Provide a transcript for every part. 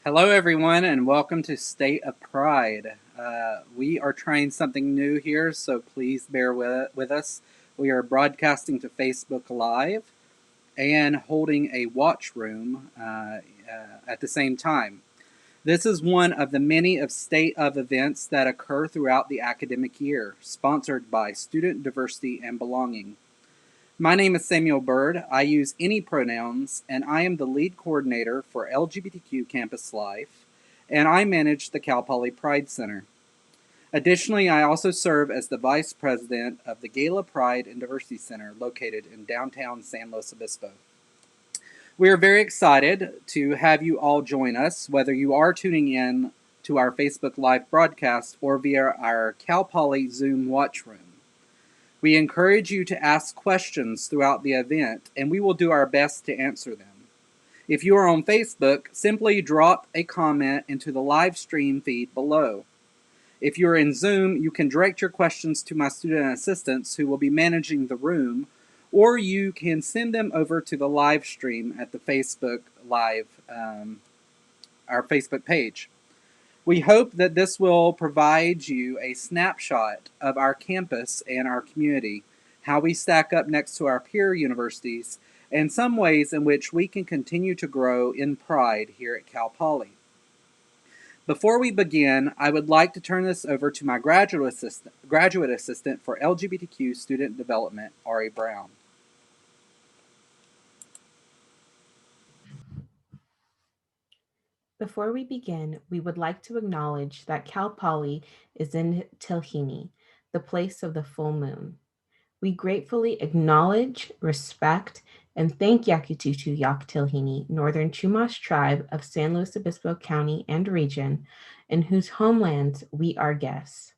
Hello, everyone, and welcome to State of Pride. We are trying something new here, so please bear with us. We are broadcasting to Facebook Live and holding a watch room at the same time. This is one of the many of State of events that occur throughout the academic year, sponsored by Student Diversity and Belonging. My name is Samuel Bird. I use any pronouns, and I am the lead coordinator for LGBTQ Campus Life, and I manage the Cal Poly Pride Center. Additionally, I also serve as the vice president of the Gala Pride and Diversity Center located in downtown San Luis Obispo. We are very excited to have you all join us, whether you are tuning in to our Facebook Live broadcast or via our Cal Poly Zoom watch room. We encourage you to ask questions throughout the event, and we will do our best to answer them. If you are on Facebook, simply drop a comment into the live stream feed below. If you are in Zoom, you can direct your questions to my student assistants who will be managing the room, or you can send them over to the live stream at the Facebook Live, our Facebook page. We hope that this will provide you a snapshot of our campus and our community, how we stack up next to our peer universities, and some ways in which we can continue to grow in pride here at Cal Poly. Before we begin, I would like to turn this over to my graduate assistant for LGBTQ student development, Ari Brown. Before we begin, we would like to acknowledge that Cal Poly is in Tilhini, the place of the full moon. We gratefully acknowledge, respect, and thank Yakitutu Yak Tilhini, Northern Chumash tribe of San Luis Obispo County and region, in whose homelands we are guests.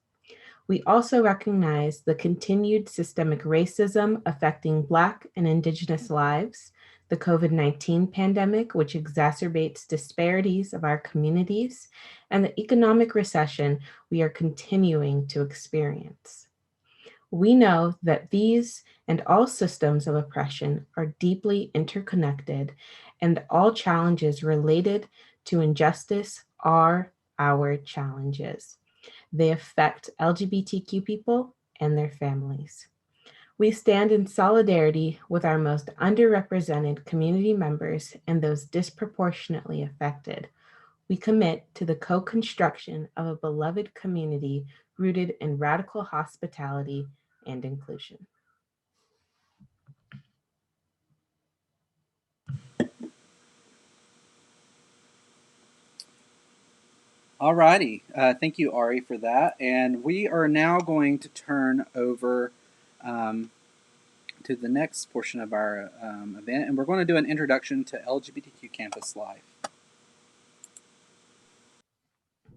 We also recognize the continued systemic racism affecting Black and Indigenous lives, the COVID-19 pandemic, which exacerbates disparities of our communities, and the economic recession we are continuing to experience. We know that these and all systems of oppression are deeply interconnected, and all challenges related to injustice are our challenges. They affect LGBTQ people and their families. We stand in solidarity with our most underrepresented community members and those disproportionately affected. We commit to the co-construction of a beloved community rooted in radical hospitality and inclusion. Alrighty, thank you, Ari, for that. And we are now going to turn over to the next portion of our event, and we're going to do an introduction to LGBTQ Campus Life.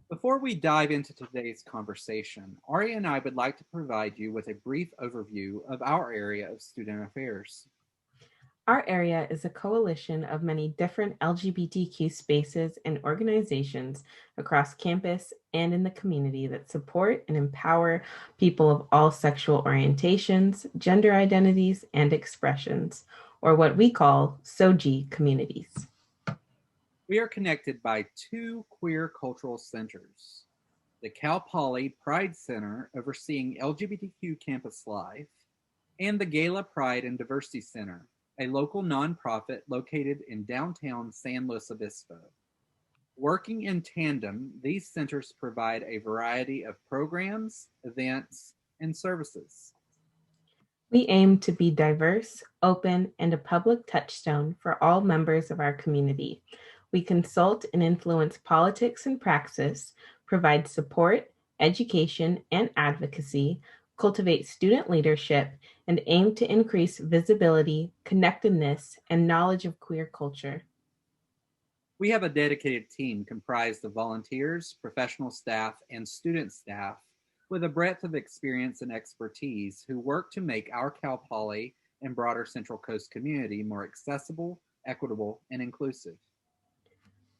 Before we dive into today's conversation, Ari and I would like to provide you with a brief overview of our area of student affairs. Our area is a coalition of many different LGBTQ spaces and organizations across campus and in the community that support and empower people of all sexual orientations, gender identities, and expressions, or what we call SOGIE communities. We are connected by two queer cultural centers: the Cal Poly Pride Center, overseeing LGBTQ Campus Life, and the Gala Pride and Diversity Center, a local nonprofit located in downtown San Luis Obispo. Working in tandem, these centers provide a variety of programs, events, and services. We aim to be diverse, open, and a public touchstone for all members of our community. We consult and influence politics and praxis, provide support, education, and advocacy, cultivate student leadership, and aim to increase visibility, connectedness, and knowledge of queer culture. We have a dedicated team comprised of volunteers, professional staff, and student staff with a breadth of experience and expertise who work to make our Cal Poly and broader Central Coast community more accessible, equitable, and inclusive.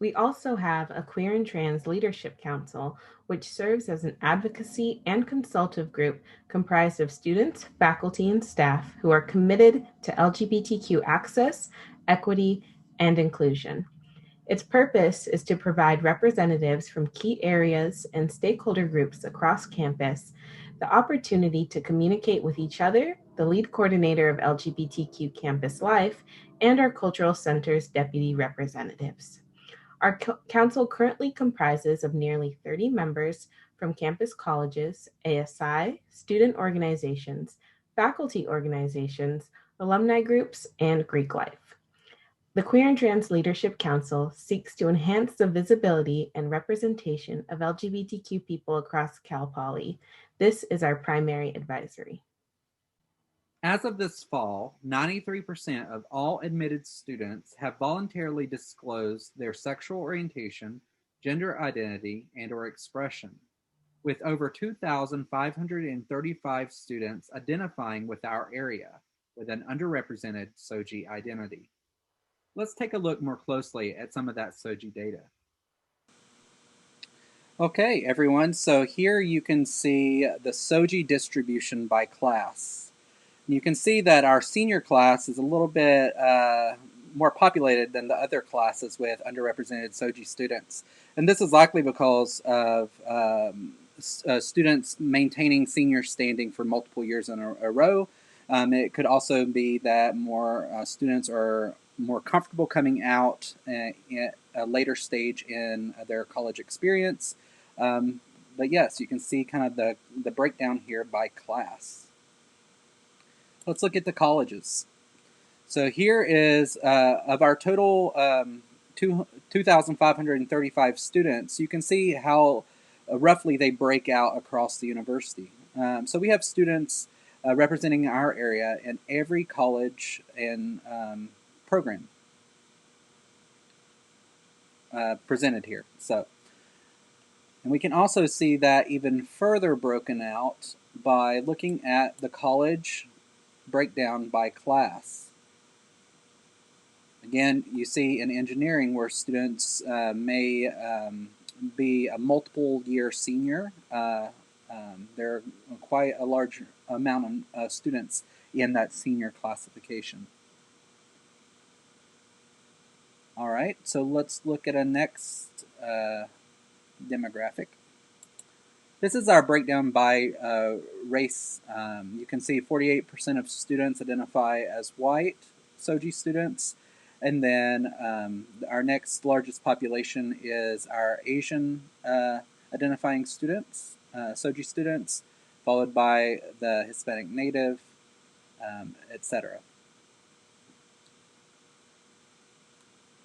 We also have a Queer and Trans Leadership Council, which serves as an advocacy and consultative group comprised of students, faculty, and staff who are committed to LGBTQ access, equity, and inclusion. Its purpose is to provide representatives from key areas and stakeholder groups across campus the opportunity to communicate with each other, the lead coordinator of LGBTQ Campus Life, and our Cultural Center's deputy representatives. Our council currently comprises of nearly 30 members from campus colleges, ASI, student organizations, faculty organizations, alumni groups, and Greek life. The Queer and Trans Leadership Council seeks to enhance the visibility and representation of LGBTQ people across Cal Poly. This is our primary advisory. As of this fall, 93% of all admitted students have voluntarily disclosed their sexual orientation, gender identity, and/or expression, with over 2,535 students identifying with our area with an underrepresented SOGIE identity. Let's take a look more closely at some of that SOGIE data. Okay, everyone, so here you can see the SOGIE distribution by class. You can see that our senior class is a little bit more populated than the other classes with underrepresented SOGIE students. And this is likely because of students maintaining senior standing for multiple years in a row. It could also be that more students are more comfortable coming out at a later stage in their college experience. But yes, you can see kind of the breakdown here by class. Let's look at the colleges. So here is, of our total 2,535 students, you can see how roughly they break out across the university. So we have students representing our area in every college and program presented here. And we can also see that even further broken out by looking at the college breakdown by class. Again, you see in engineering where students may be a multiple year senior. There are quite a large amount of students in that senior classification. All right, so let's look at a next demographic. This is our breakdown by race. You can see 48% of students identify as white SOGIE students. And then our next largest population is our Asian identifying students, SOGIE students, followed by the Hispanic Native, etc.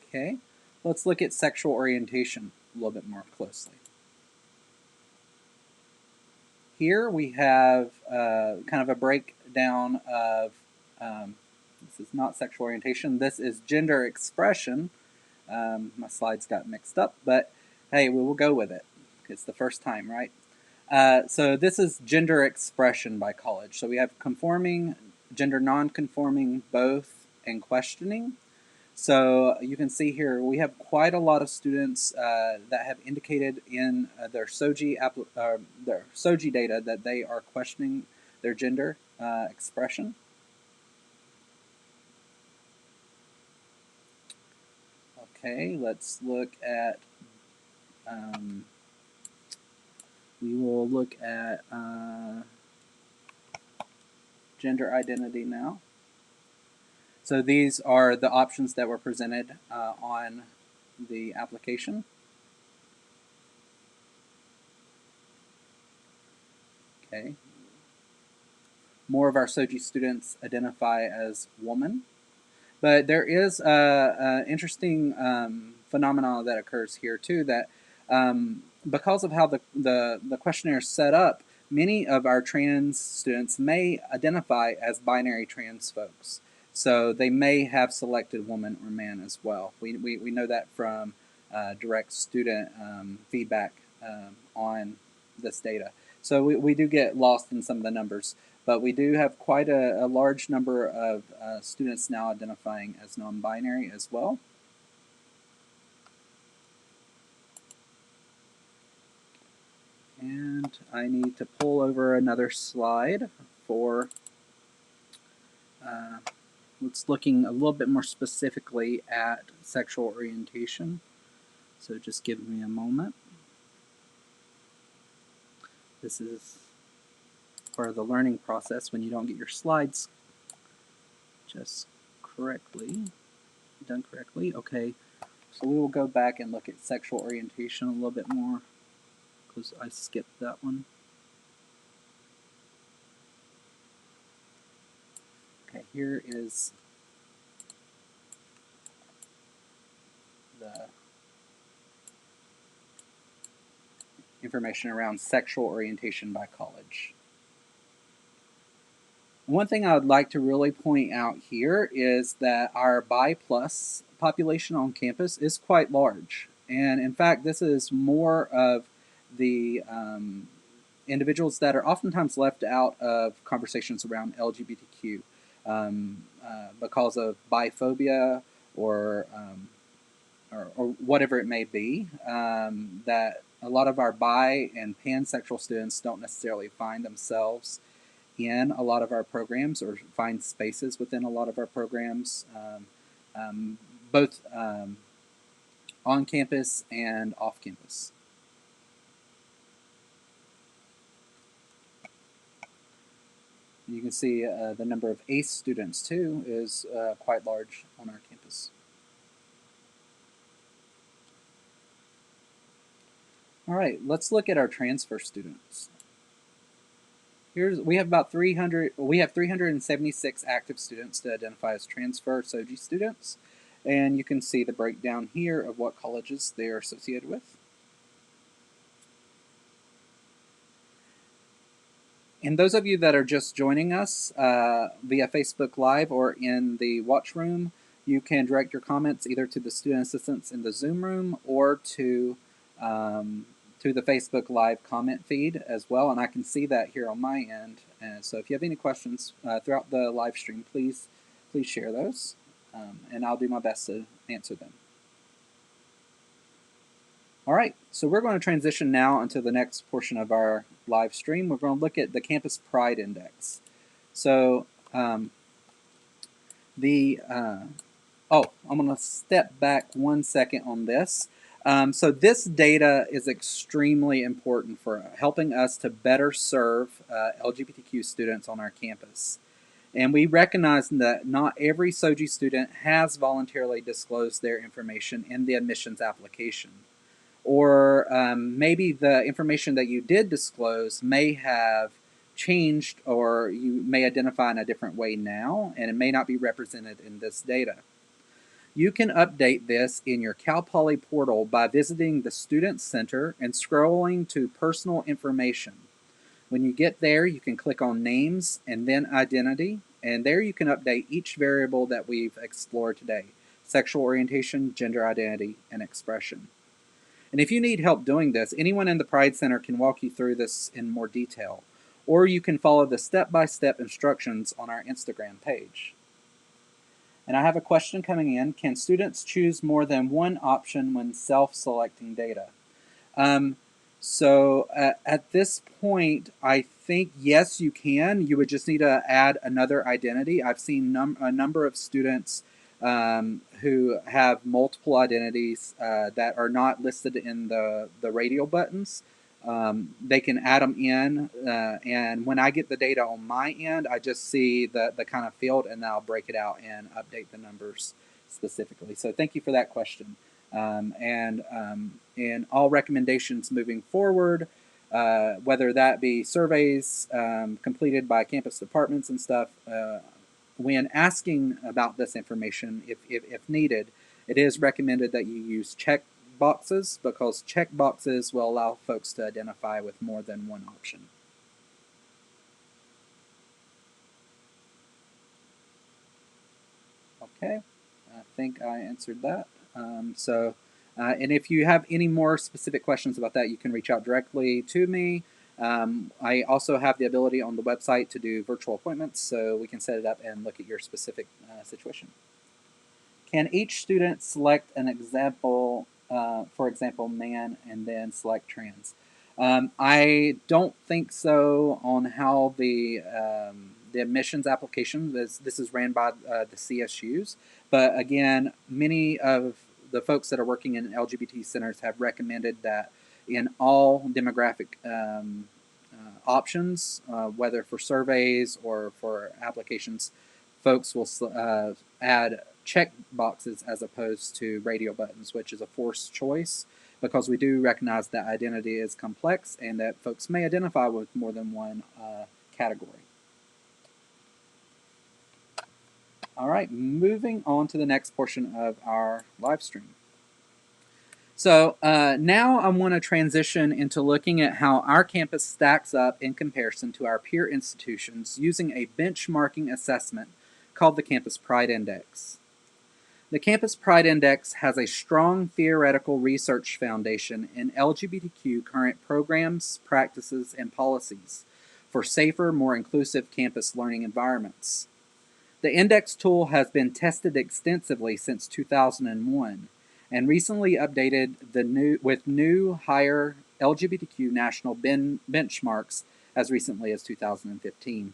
Okay, let's look at sexual orientation a little bit more closely. Here we have kind of a breakdown of, this is not sexual orientation, this is gender expression. My slides got mixed up, but hey, we will go with it. It's the first time, right? So this is gender expression by college. So we have conforming, gender non-conforming, both, and questioning. So you can see here we have quite a lot of students that have indicated in their SOGIE data that they are questioning their gender expression. Okay, let's look at, we will look at gender identity now. So these are the options that were presented on the application. Okay. More of our SOGIE students identify as woman. But there is an interesting phenomenon that occurs here too, that because of how the questionnaire is set up, many of our trans students may identify as binary trans folks. So they may have selected woman or man as well. We know that from direct student feedback on this data. So we do get lost in some of the numbers, but we do have quite a large number of students now identifying as non-binary as well. And I need to pull over another slide for let's looking a little bit more specifically at sexual orientation. So just give me a moment. This is part of the learning process when you don't get your slides just done correctly. Okay, so we will go back and look at sexual orientation a little bit more because I skipped that one. Okay, here is the information around sexual orientation by college. One thing I would like to really point out here is that our bi plus population on campus is quite large. And in fact, this is more of the individuals that are oftentimes left out of conversations around LGBTQ because of biphobia or, or whatever it may be, that a lot of our bi and pansexual students don't necessarily find themselves in a lot of our programs or find spaces within a lot of our programs, both on campus and off campus. You can see the number of ACE students too is quite large on our campus. All right, let's look at our transfer students. We have about 300. We have 376 active students to identify as transfer SOGIE students, and you can see the breakdown here of what colleges they are associated with. And those of you that are just joining us via Facebook Live or in the watch room, you can direct your comments either to the student assistants in the Zoom room or to the Facebook Live comment feed as well. And I can see that here on my end. And so if you have any questions throughout the live stream, please share those, and I'll do my best to answer them. All right, so we're going to transition now into the next portion of our live stream. We're going to look at the Campus Pride Index. So I'm going to step back 1 second on this. So this data is extremely important for helping us to better serve LGBTQ students on our campus. And we recognize that not every SOGIE student has voluntarily disclosed their information in the admissions application. Or maybe the information that you did disclose may have changed, or you may identify in a different way now, and it may not be represented in this data. You can update this in your Cal Poly portal by visiting the Student Center and scrolling to Personal Information. When you get there, you can click on Names and then Identity, and there you can update each variable that we've explored today: sexual orientation, gender identity, and expression. And if you need help doing this, anyone in the Pride Center can walk you through this in more detail, or you can follow the step-by-step instructions on our Instagram page. And I have a question coming in. Can students choose more than one option when self-selecting data? So at this point, I think, yes, you can. You would just need to add another identity. I've seen a number of students who have multiple identities that are not listed in the radial buttons. They can add them in, and when I get the data on my end, I just see the kind of field, and then I'll break it out and update the numbers specifically. So thank you for that question. And all recommendations moving forward, whether that be surveys completed by campus departments and stuff, when asking about this information, if needed, it is recommended that you use check boxes, because check boxes will allow folks to identify with more than one option. Okay, I think I answered that. And if you have any more specific questions about that, you can reach out directly to me. I also have the ability on the website to do virtual appointments, so we can set it up and look at your specific situation. Can each student select an example, for example, man, and then select trans? I don't think so on how the admissions application, this is ran by the CSUs, but again, many of the folks that are working in LGBT centers have recommended that in all demographic options, whether for surveys or for applications, folks will add check boxes as opposed to radio buttons, which is a forced choice because we do recognize that identity is complex and that folks may identify with more than one category. All right, moving on to the next portion of our live stream. So now I want to transition into looking at how our campus stacks up in comparison to our peer institutions using a benchmarking assessment called the Campus Pride Index. The Campus Pride Index has a strong theoretical research foundation in LGBTQ current programs, practices, and policies for safer, more inclusive campus learning environments. The index tool has been tested extensively since 2001 and recently updated with new higher LGBTQ national benchmarks as recently as 2015.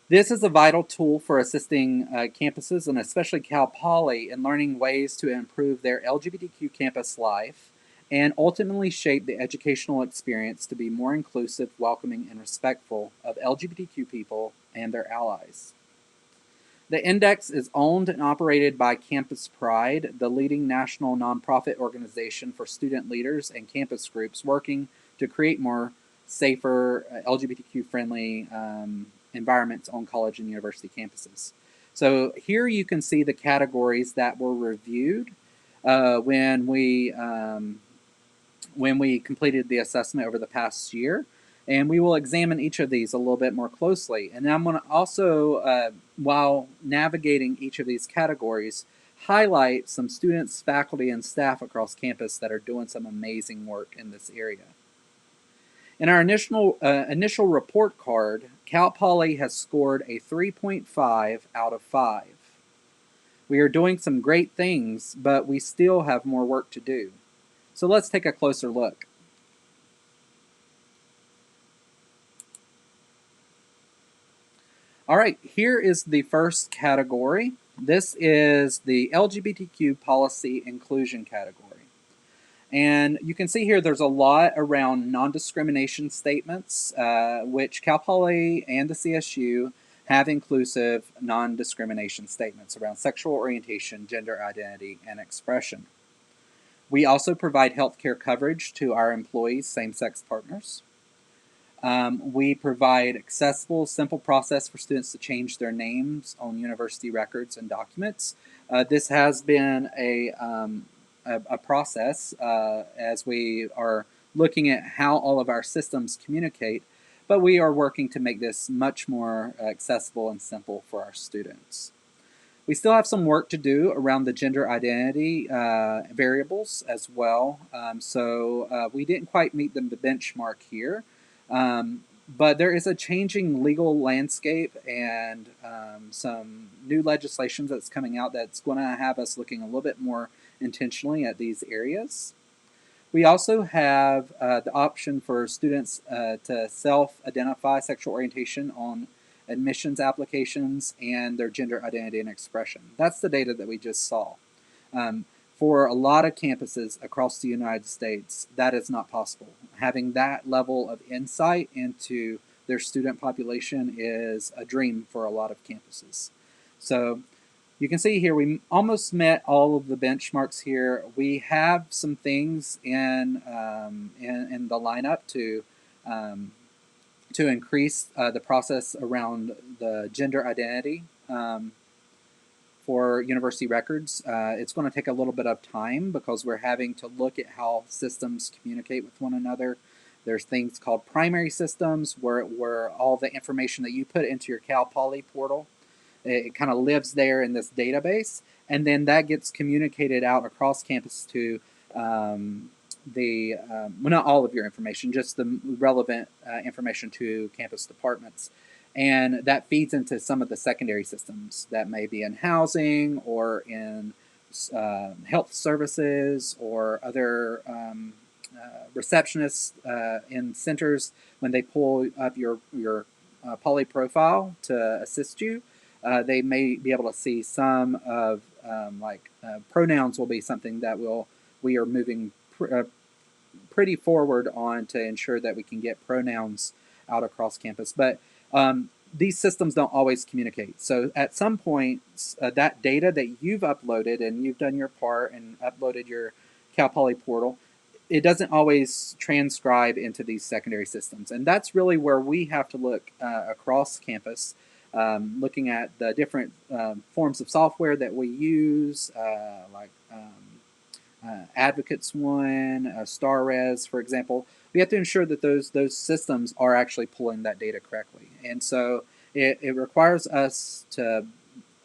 This is a vital tool for assisting campuses, and especially Cal Poly, in learning ways to improve their LGBTQ campus life and ultimately shape the educational experience to be more inclusive, welcoming, and respectful of LGBTQ people and their allies. The index is owned and operated by Campus Pride, the leading national nonprofit organization for student leaders and campus groups working to create more safer, LGBTQ-friendly environments on college and university campuses. So here you can see the categories that were reviewed when we completed the assessment over the past year. And we will examine each of these a little bit more closely. And I'm going to also, while navigating each of these categories, highlight some students, faculty, and staff across campus that are doing some amazing work in this area. In our initial report card, Cal Poly has scored a 3.5 out of 5. We are doing some great things, but we still have more work to do. So let's take a closer look. All right, here is the first category. This is the LGBTQ policy inclusion category. And you can see here there's a lot around non-discrimination statements, which Cal Poly and the CSU have inclusive non-discrimination statements around sexual orientation, gender identity, and expression. We also provide healthcare coverage to our employees, same-sex partners. We provide accessible, simple process for students to change their names on university records and documents. This has been a process as we are looking at how all of our systems communicate, but we are working to make this much more accessible and simple for our students. We still have some work to do around the gender identity variables as well, so we didn't quite meet the benchmark here. But there is a changing legal landscape and some new legislation that's coming out that's going to have us looking a little bit more intentionally at these areas. We also have the option for students to self-identify sexual orientation on admissions applications and their gender identity and expression. That's the data that we just saw. For a lot of campuses across the United States, that is not possible. Having that level of insight into their student population is a dream for a lot of campuses. So you can see here we almost met all of the benchmarks here. We have some things in the lineup to increase the process around the gender identity for university records. It's going to take a little bit of time because we're having to look at how systems communicate with one another. There's things called primary systems where all the information that you put into your Cal Poly portal, it kind of lives there in this database, and then that gets communicated out across campus to well, not all of your information, just the relevant information to campus departments. And that feeds into some of the secondary systems that may be in housing or in health services or other receptionists in centers when they pull up your Poly profile to assist you. they may be able to see some of pronouns will be something that we are moving pretty forward on to ensure that we can get pronouns out across campus. But these systems don't always communicate. So at some point, that data that you've uploaded and you've done your part and uploaded your Cal Poly portal, it doesn't always transcribe into these secondary systems. And that's really where we have to look across campus, looking at the different forms of software that we use, Advocates One, StarRes, for example. We have to ensure that those systems are actually pulling that data correctly. And so it requires us to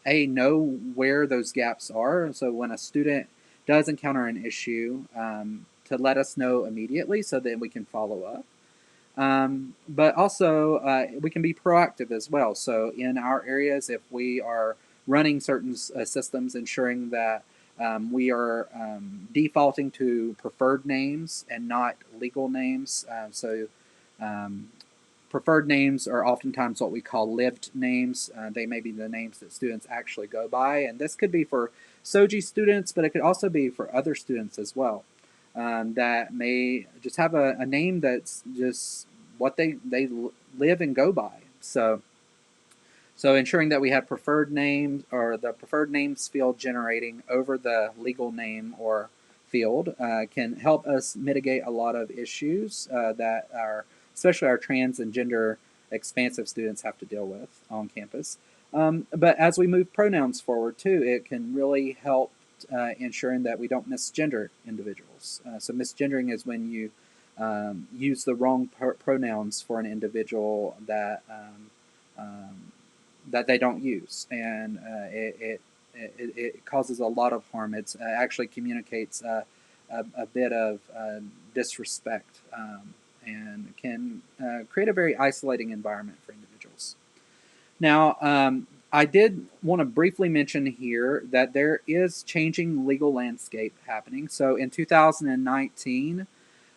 know where those gaps are. So when a student does encounter an issue, to let us know immediately so that we can follow up. But also, we can be proactive as well. So in our areas, if we are running certain systems, ensuring that we are defaulting to preferred names and not legal names. Preferred names are oftentimes what we call lived names. They may be the names that students actually go by. And this could be for SOGIE students, but it could also be for other students as well, that may just have a name that's just what they live and go by. So ensuring that we have preferred names or the preferred names field generating over the legal name or field can help us mitigate a lot of issues that especially our trans and gender expansive students have to deal with on campus. But as we move pronouns forward too, it can really help ensuring that we don't misgender individuals. So misgendering is when you use the wrong pronouns for an individual that they don't use, and it causes a lot of harm. It actually communicates a bit of disrespect and can create a very isolating environment for individuals. Now, I did want to briefly mention here that there is changing legal landscape happening. So in 2019,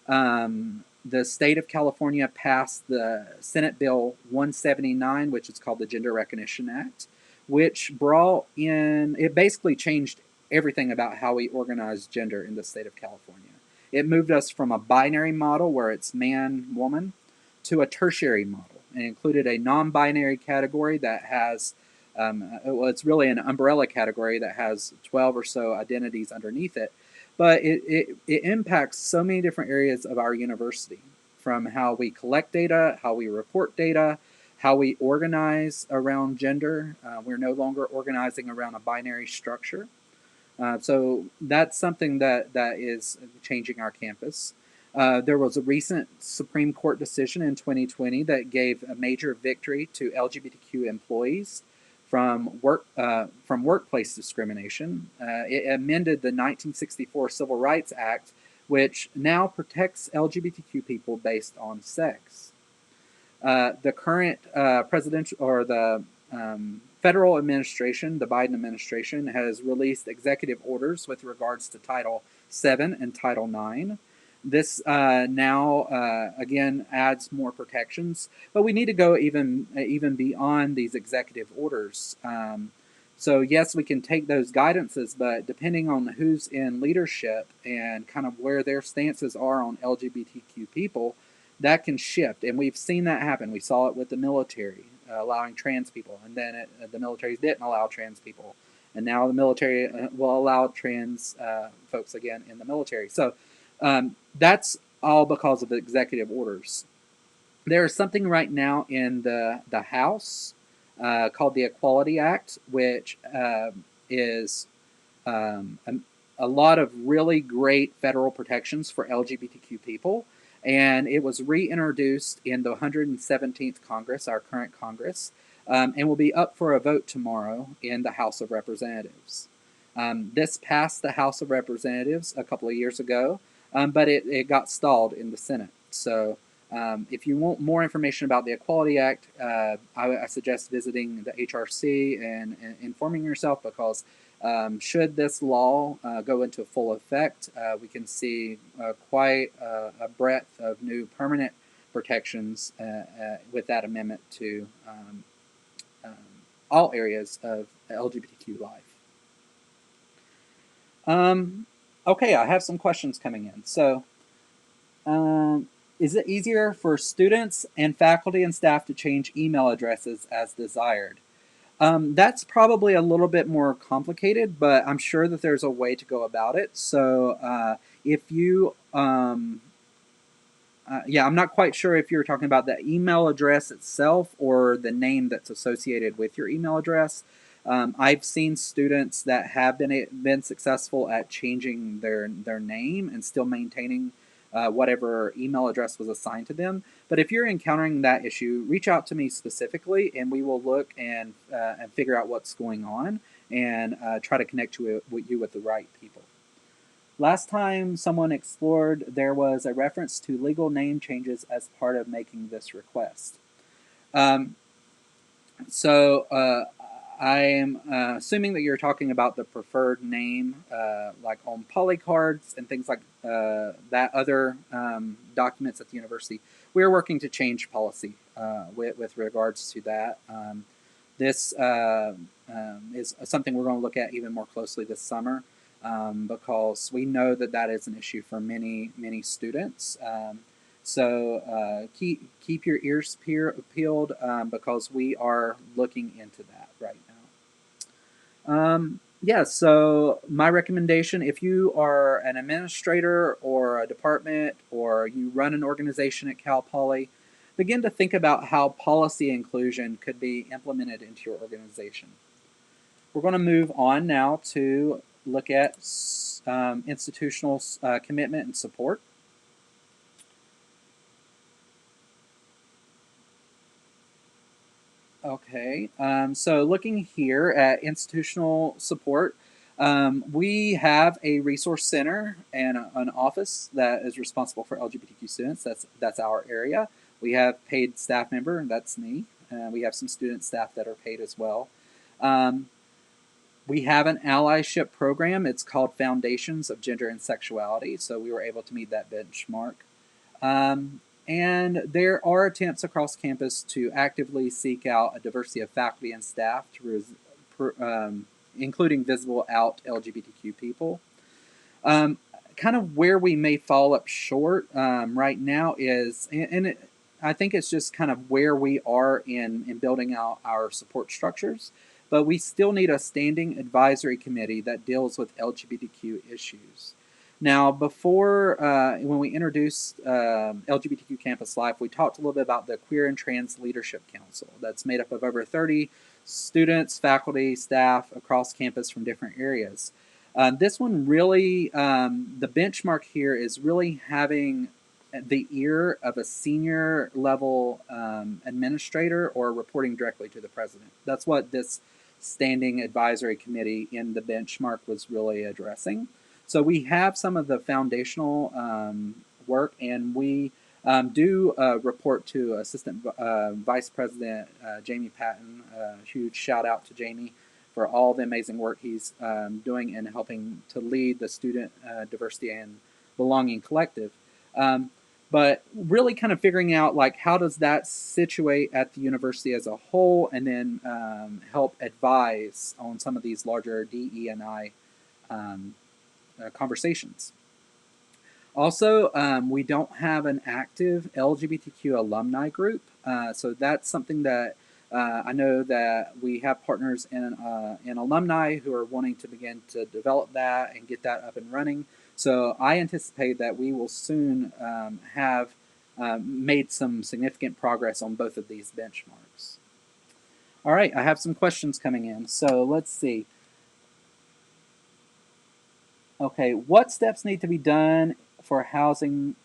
the state of California passed the Senate Bill 179, which is called the Gender Recognition Act, which it basically changed everything about how we organize gender in the state of California. It moved us from a binary model where it's man, woman, to a tertiary model, and included a non-binary category that has, it's really an umbrella category that has 12 or so identities underneath it. But it impacts so many different areas of our university, from how we collect data, how we report data, how we organize around gender. We're no longer organizing around a binary structure. So that's something that is changing our campus. There was a recent Supreme Court decision in 2020 that gave a major victory to LGBTQ employees from workplace discrimination. It amended the 1964 Civil Rights Act, which now protects LGBTQ people based on sex. The current presidential or the federal administration, the Biden administration, has released executive orders with regards to Title VII and Title IX. This now, again, adds more protections, but we need to go even beyond these executive orders. So yes, we can take those guidances, but depending on who's in leadership and kind of where their stances are on LGBTQ people, that can shift. And we've seen that happen. We saw it with the military allowing trans people, and then the military didn't allow trans people. And now the military will allow trans folks again in the military. So that's all because of the executive orders. There is something right now in the House called the Equality Act, which is a lot of really great federal protections for LGBTQ people. And it was reintroduced in the 117th Congress, our current Congress, and will be up for a vote tomorrow in the House of Representatives. This passed the House of Representatives a couple of years ago, but it got stalled in the Senate. So if you want more information about the Equality Act, I suggest visiting the HRC and informing yourself, because should this law go into full effect, we can see quite a breadth of new permanent protections with that amendment to all areas of LGBTQ life. Okay, I have some questions coming in. So, is it easier for students and faculty and staff to change email addresses as desired? That's probably a little bit more complicated, but I'm sure that there's a way to go about it. So, if you, yeah, I'm not quite sure if you're talking about the email address itself or the name that's associated with your email address. I've seen students that have been successful at changing their name and still maintaining whatever email address was assigned to them. But if you're encountering that issue, reach out to me specifically, and we will look and figure out what's going on and try to connect you with the right people. Last time someone explored, there was a reference to legal name changes as part of making this request. Um, so I am assuming that you're talking about the preferred name, like on polycards and things like that, other documents at the university. We're working to change policy with regards to that. This is something we're going to look at even more closely this summer. Because we know that that is an issue for many students. So keep your ears peeled because we are looking into that right now. Yeah, so my recommendation, if you are an administrator or a department or you run an organization at Cal Poly, begin to think about how policy inclusion could be implemented into your organization. We're going to move on now to look at institutional commitment and support. Okay, so looking here at institutional support, we have a resource center and an office that is responsible for LGBTQ students. That's our area. We have paid staff member, that's me. We have some student staff that are paid as well. We have an allyship program. It's called Foundations of Gender and Sexuality. So we were able to meet that benchmark. And there are attempts across campus to actively seek out a diversity of faculty and staff, including visible out LGBTQ people. Kind of where we may fall up short right now is, I think it's just kind of where we are in building out our support structures. But we still need a standing advisory committee that deals with LGBTQ issues. Now, before, when we introduced LGBTQ Campus Life, we talked a little bit about the Queer and Trans Leadership Council. That's made up of over 30 students, faculty, staff across campus from different areas. This one really, the benchmark here is really having the ear of a senior level administrator or reporting directly to the president. That's what this standing advisory committee in the benchmark was really addressing. So we have some of the foundational work, and we do report to Assistant Vice President Jamie Patton. Huge shout out to Jamie for all the amazing work he's doing in helping to lead the Student Diversity and Belonging Collective. But really kind of figuring out like how does that situate at the university as a whole, and then help advise on some of these larger DE&I conversations. Also, we don't have an active LGBTQ alumni group, so that's something that I know that we have partners in alumni who are wanting to begin to develop that and get that up and running. So I anticipate that we will soon have made some significant progress on both of these benchmarks. All right, I have some questions coming in. So let's see. Okay, what steps need to be done for housing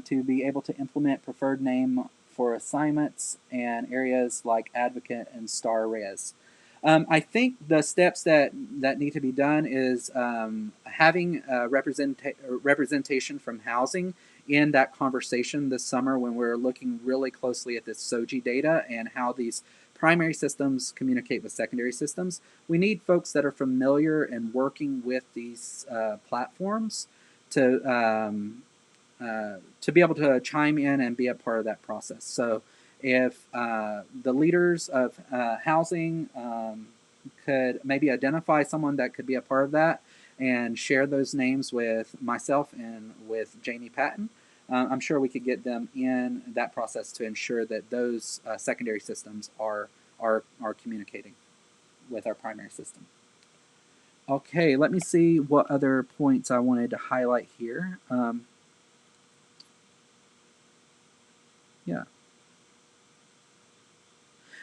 to be able to implement preferred name for assignments and areas like Advocate and Star Res? I think the steps that need to be done is having representation from housing in that conversation this summer when we're looking really closely at this SOGIE data and how these primary systems communicate with secondary systems. We need folks that are familiar and working with these platforms to be able to chime in and be a part of that process. So if the leaders of housing could maybe identify someone that could be a part of that and share those names with myself and with Jamie Patton, I'm sure we could get them in that process to ensure that those secondary systems are communicating with our primary system. Okay, let me see what other points I wanted to highlight here. Yeah.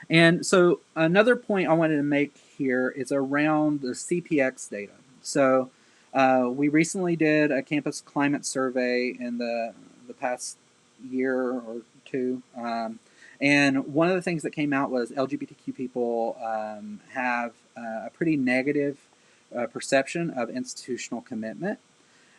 And so another point I wanted to make here is around the CPX data. So we recently did a campus climate survey in the past year or two. And one of the things that came out was LGBTQ people have a pretty negative perception of institutional commitment.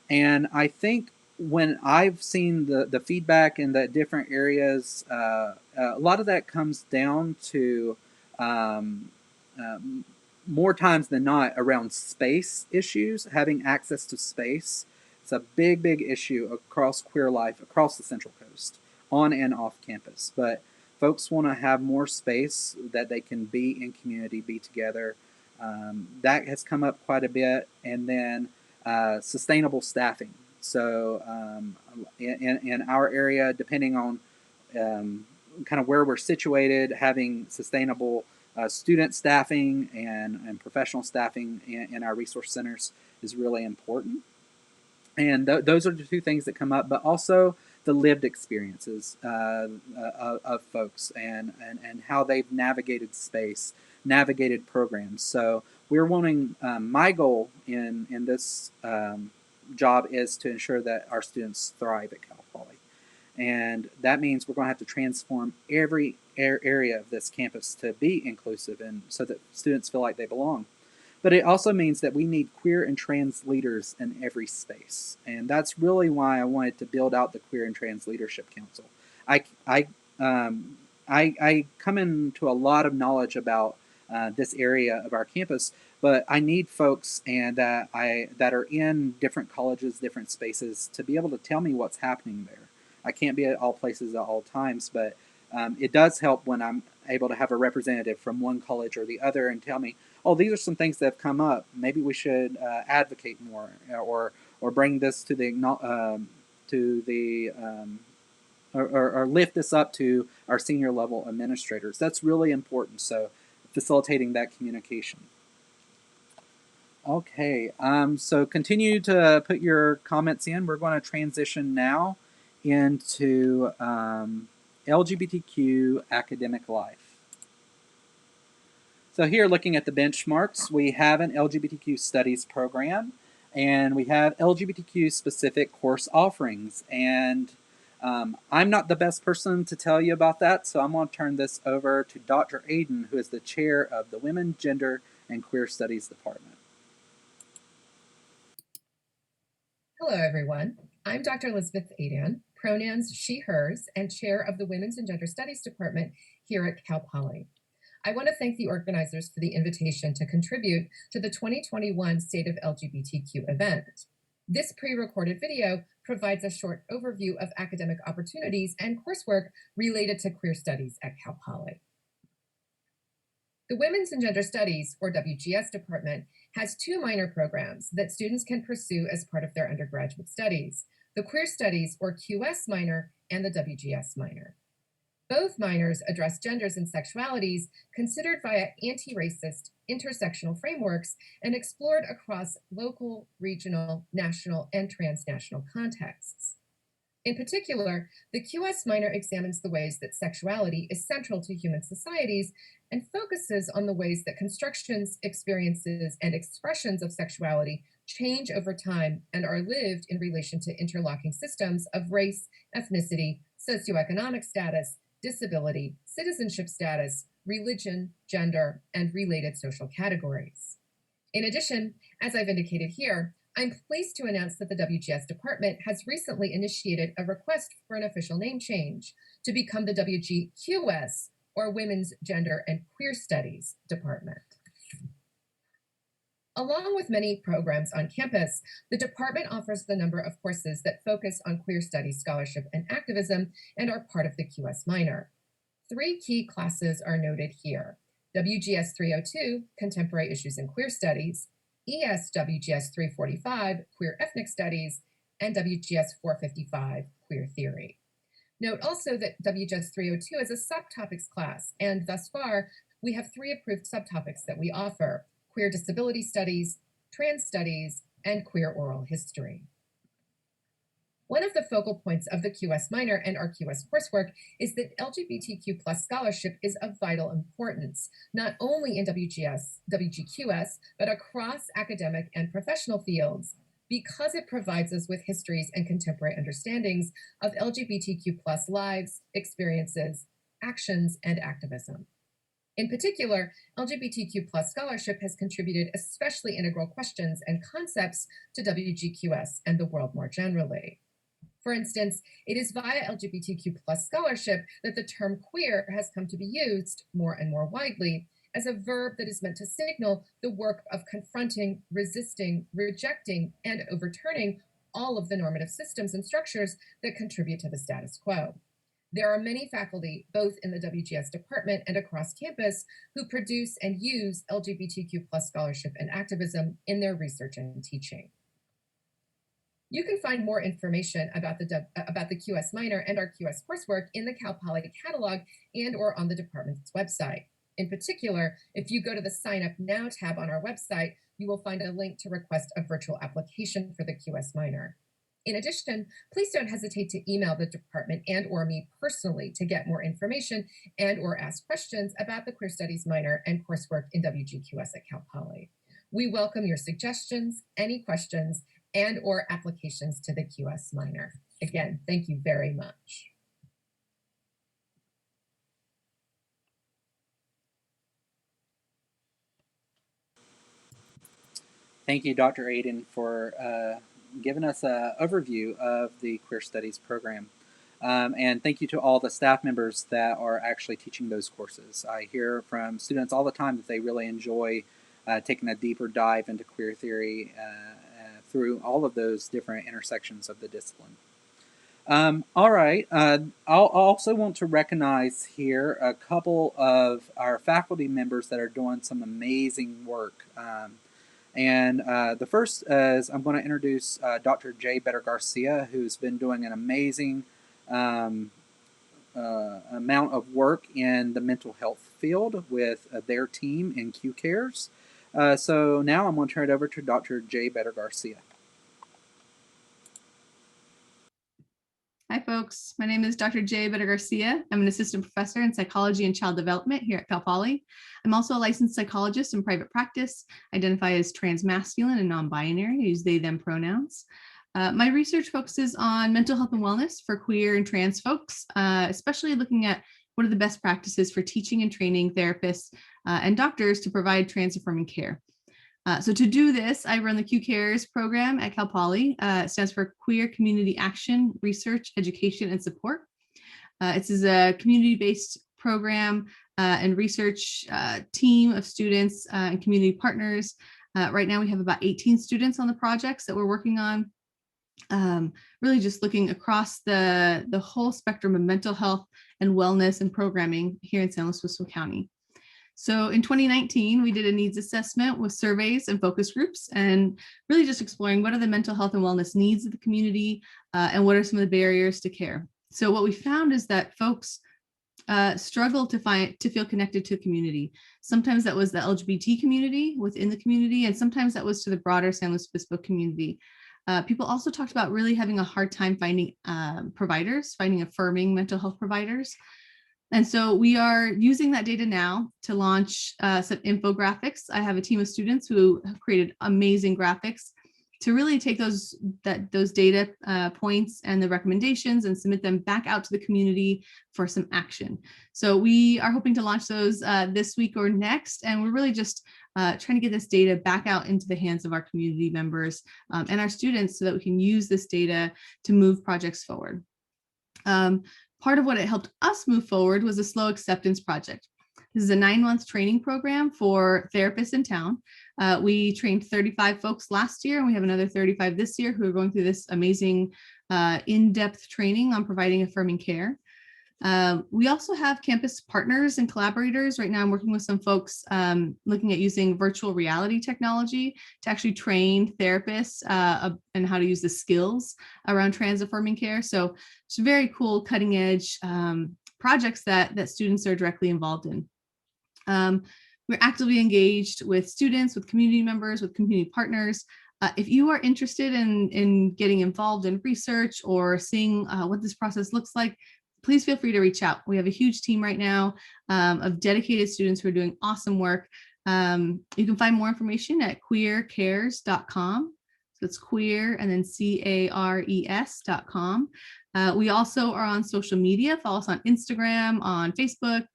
And I think when I've seen the feedback in the different areas, a lot of that comes down to um, more times than not around space issues, having access to space. It's a big, big issue across queer life, across the Central Coast, on and off campus. But folks want to have more space that they can be in community, be together. That has come up quite a bit. And then sustainable staffing. So in our area, depending on kind of where we're situated, having sustainable student staffing and professional staffing in our resource centers is really important. And those are the two things that come up, but also the lived experiences of folks and how they've navigated space, navigated programs. So we're wanting, my goal in this job is to ensure that our students thrive at Cal Poly. And that means we're going to have to transform every area of this campus to be inclusive and so that students feel like they belong. But it also means that we need queer and trans leaders in every space. And that's really why I wanted to build out the Queer and Trans Leadership Council. I, I, I come into a lot of knowledge about this area of our campus, but I need folks and that are in different colleges, different spaces to be able to tell me what's happening there. I can't be at all places at all times, but it does help when I'm able to have a representative from one college or the other and tell me, oh, these are some things that have come up. Maybe we should advocate more, or bring this to the or lift this up to our senior level administrators. That's really important. So facilitating that communication. Okay, so continue to put your comments in. We're going to transition now into LGBTQ academic life. So here, looking at the benchmarks, we have an LGBTQ studies program, and we have LGBTQ specific course offerings. And I'm not the best person to tell you about that, so I'm going to turn this over to Dr. Aiden, who is the chair of the Women, Gender, and Queer Studies Department. Hello, everyone. I'm Dr. Elizabeth Adan, pronouns she, hers, and chair of the Women's and Gender Studies Department here at Cal Poly. I want to thank the organizers for the invitation to contribute to the 2021 State of LGBTQ event. This pre-recorded video provides a short overview of academic opportunities and coursework related to queer studies at Cal Poly. The Women's and Gender Studies, or WGS department, has two minor programs that students can pursue as part of their undergraduate studies, the Queer Studies, or QS minor, and the WGS minor. Both minors address genders and sexualities considered via anti-racist, intersectional frameworks and explored across local, regional, national, and transnational contexts. In particular, the QS minor examines the ways that sexuality is central to human societies and focuses on the ways that constructions, experiences, and expressions of sexuality change over time and are lived in relation to interlocking systems of race, ethnicity, socioeconomic status, disability, citizenship status, religion, gender, and related social categories. In addition, as I've indicated here, I'm pleased to announce that the WGS department has recently initiated a request for an official name change to become the WGQS, or Women's, Gender, and Queer Studies Department. Along with many programs on campus, the department offers the number of courses that focus on queer studies, scholarship, and activism and are part of the QS minor. 3 key classes are noted here: WGS 302, Contemporary Issues in Queer Studies, ESWGS 345, Queer Ethnic Studies, and WGS 455, Queer Theory. Note also that WGS 302 is a subtopics class, and thus far, we have 3 approved subtopics that we offer: Queer Disability Studies, Trans Studies, and Queer Oral History. One of the focal points of the QS minor and our QS coursework is that LGBTQ plus scholarship is of vital importance, not only in WGQS, but across academic and professional fields, because it provides us with histories and contemporary understandings of LGBTQ plus lives, experiences, actions, and activism. In particular, LGBTQ plus scholarship has contributed especially integral questions and concepts to WGQS and the world more generally. For instance, it is via LGBTQ plus scholarship that the term queer has come to be used more and more widely as a verb that is meant to signal the work of confronting, resisting, rejecting, and overturning all of the normative systems and structures that contribute to the status quo. There are many faculty, both in the WGS department and across campus, who produce and use LGBTQ plus scholarship and activism in their research and teaching. You can find more information about the QS minor and our QS coursework in the Cal Poly catalog and or on the department's website. In particular, if you go to the Sign Up Now tab on our website, you will find a link to request a virtual application for the QS minor. In addition, please don't hesitate to email the department and or me personally to get more information and or ask questions about the Queer Studies minor and coursework in WGQS at Cal Poly. We welcome your suggestions, any questions, and or applications to the QS minor. Again, thank you very much. Thank you, Dr. Aiden, for giving us an overview of the Queer Studies program. And thank you to all the staff members that are actually teaching those courses. I hear from students all the time that they really enjoy taking a deeper dive into queer theory through all of those different intersections of the discipline. All right, I'll also want to recognize here a couple of our faculty members that are doing some amazing work. And the first is I'm going to introduce Dr. J. Better Garcia, who's been doing an amazing amount of work in the mental health field with their team in Q Cares. So now I'm going to turn it over to Dr. J. Better Garcia. Hi, folks. My name is Dr. J. Better Garcia. I'm an assistant professor in psychology and child development here at Cal Poly. I'm also a licensed psychologist in private practice, identify as transmasculine and non-binary, use they, them pronouns. My research focuses on mental health and wellness for queer and trans folks, especially looking at what are the best practices for teaching and training therapists and doctors to provide trans-affirming care. So to do this, I run the Q Cares program at Cal Poly. It stands for Queer Community Action, Research, Education, and Support. It is a community-based program and research team of students and community partners. Right now we have about 18 students on the projects that we're working on. Really just looking across the whole spectrum of mental health and wellness and programming here in San Luis Obispo County. So in 2019, we did a needs assessment with surveys and focus groups and really just exploring what are the mental health and wellness needs of the community and what are some of the barriers to care. So what we found is that folks struggle to feel connected to the community. Sometimes that was the LGBT community within the community, and sometimes that was to the broader San Luis Obispo community. People also talked about really having a hard time finding providers, finding affirming mental health providers. And so we are using that data now to launch some infographics. I have a team of students who have created amazing graphics to really take those data points and the recommendations and submit them back out to the community for some action. So we are hoping to launch those this week or next, and we're really just trying to get this data back out into the hands of our community members and our students so that we can use this data to move projects forward. Part of what it helped us move forward was a slow acceptance project. This is a 9-month training program for therapists in town. We trained 35 folks last year, and we have another 35 this year who are going through this amazing in-depth training on providing affirming care. We also have campus partners and collaborators. Right now, I'm working with some folks looking at using virtual reality technology to actually train therapists and how to use the skills around trans affirming care. So it's very cool, cutting edge projects that students are directly involved in. We're actively engaged with students, with community members, with community partners. If you are interested in getting involved in research or seeing what this process looks like, please feel free to reach out. We have a huge team right now of dedicated students who are doing awesome work. You can find more information at queercares.com. So it's queer and then CARES.com. We also are on social media. Follow us on Instagram, on Facebook,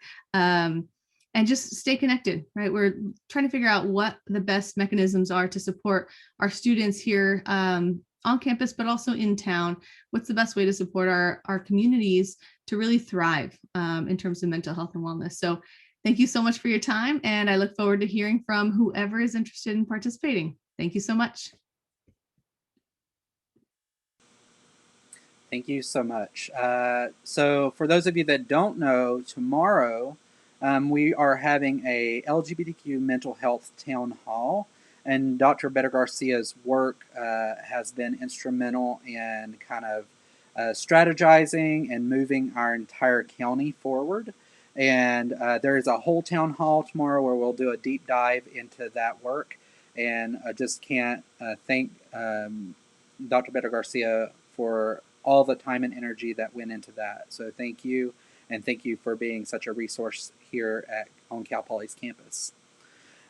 and just stay connected, right? We're trying to figure out what the best mechanisms are to support our students here on campus, but also in town. What's the best way to support our communities to really thrive in terms of mental health and wellness? So thank you so much for your time, and I look forward to hearing from whoever is interested in participating. Thank you so much. Thank you so much. So for those of you that don't know, tomorrow we are having a LGBTQ mental health town hall, and Dr. Better Garcia's work has been instrumental in kind of strategizing and moving our entire county forward. And there is a whole town hall tomorrow where we'll do a deep dive into that work. And I just can't thank Dr. Better Garcia for all the time and energy that went into that. So thank you, and thank you for being such a resource here on Cal Poly's campus.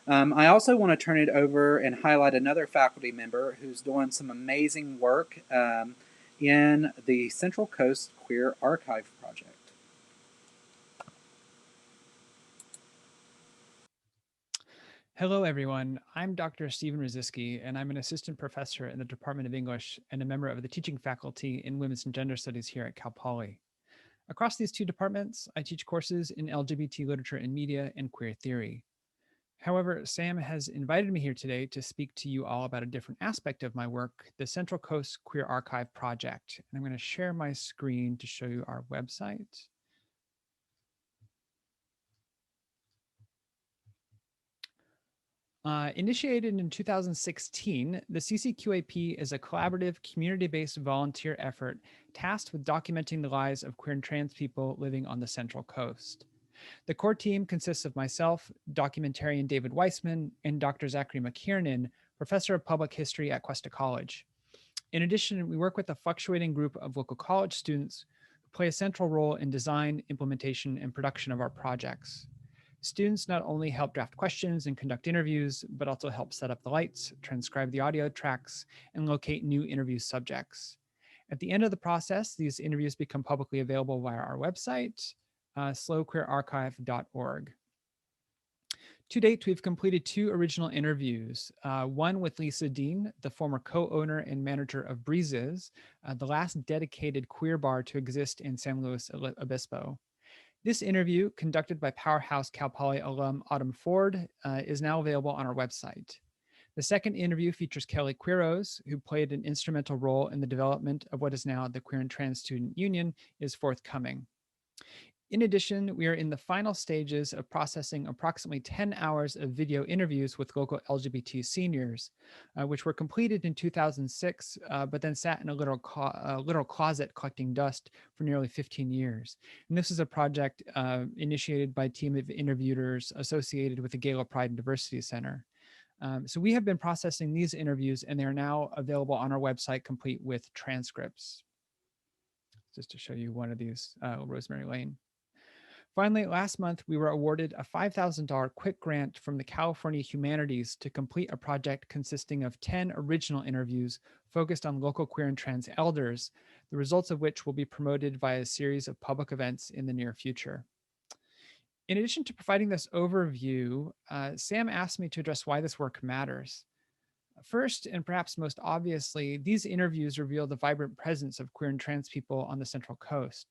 I also want to turn it over and highlight another faculty member who's doing some amazing work in the Central Coast Queer Archive Project. Hello, everyone. I'm Dr. Stephen Roziski, and I'm an assistant professor in the Department of English and a member of the teaching faculty in Women's and Gender Studies here at Cal Poly. Across these two departments, I teach courses in LGBT literature and media and queer theory. However, Sam has invited me here today to speak to you all about a different aspect of my work, the Central Coast Queer Archive Project. And I'm going to share my screen to show you our website. Initiated in 2016, the CCQAP is a collaborative, community-based volunteer effort tasked with documenting the lives of queer and trans people living on the Central Coast. The core team consists of myself, documentarian David Weissman, and Dr. Zachary McKiernan, professor of public history at Cuesta College. In addition, we work with a fluctuating group of local college students who play a central role in design, implementation, and production of our projects. Students not only help draft questions and conduct interviews, but also help set up the lights, transcribe the audio tracks, and locate new interview subjects. At the end of the process, these interviews become publicly available via our website, slowqueerarchive.org. To date, we've completed 2 original interviews, one with Lisa Dean, the former co-owner and manager of Breezes, the last dedicated queer bar to exist in San Luis Obispo. This interview, conducted by Powerhouse Cal Poly alum Autumn Ford, is now available on our website. The second interview features Kelly Quiros, who played an instrumental role in the development of what is now the Queer and Trans Student Union, is forthcoming. In addition, we are in the final stages of processing approximately 10 hours of video interviews with local LGBT seniors, which were completed in 2006, but then sat in a literal closet collecting dust for nearly 15 years. And this is a project initiated by a team of interviewers associated with the Gala Pride and Diversity Center. So we have been processing these interviews, and they are now available on our website, complete with transcripts. Just to show you one of these, Rosemary Lane. Finally, last month, we were awarded a $5,000 quick grant from the California Humanities to complete a project consisting of 10 original interviews focused on local queer and trans elders, the results of which will be promoted via a series of public events in the near future. In addition to providing this overview, Sam asked me to address why this work matters. First, and perhaps most obviously, these interviews reveal the vibrant presence of queer and trans people on the Central Coast.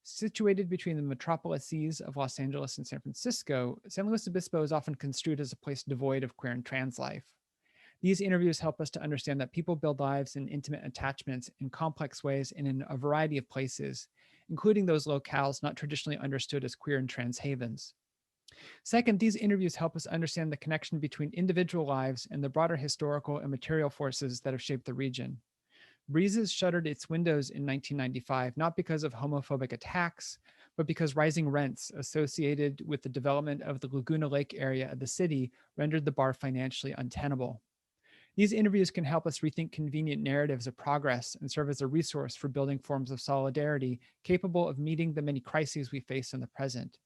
Situated between the metropolises of Los Angeles and San Francisco, San Luis Obispo is often construed as a place devoid of queer and trans life. These interviews help us to understand that people build lives and intimate attachments in complex ways and in a variety of places, including those locales not traditionally understood as queer and trans havens. Second, these interviews help us understand the connection between individual lives and the broader historical and material forces that have shaped the region. Breezes shuttered its windows in 1995, not because of homophobic attacks, but because rising rents associated with the development of the Laguna Lake area of the city rendered the bar financially untenable. These interviews can help us rethink convenient narratives of progress and serve as a resource for building forms of solidarity capable of meeting the many crises we face in the present.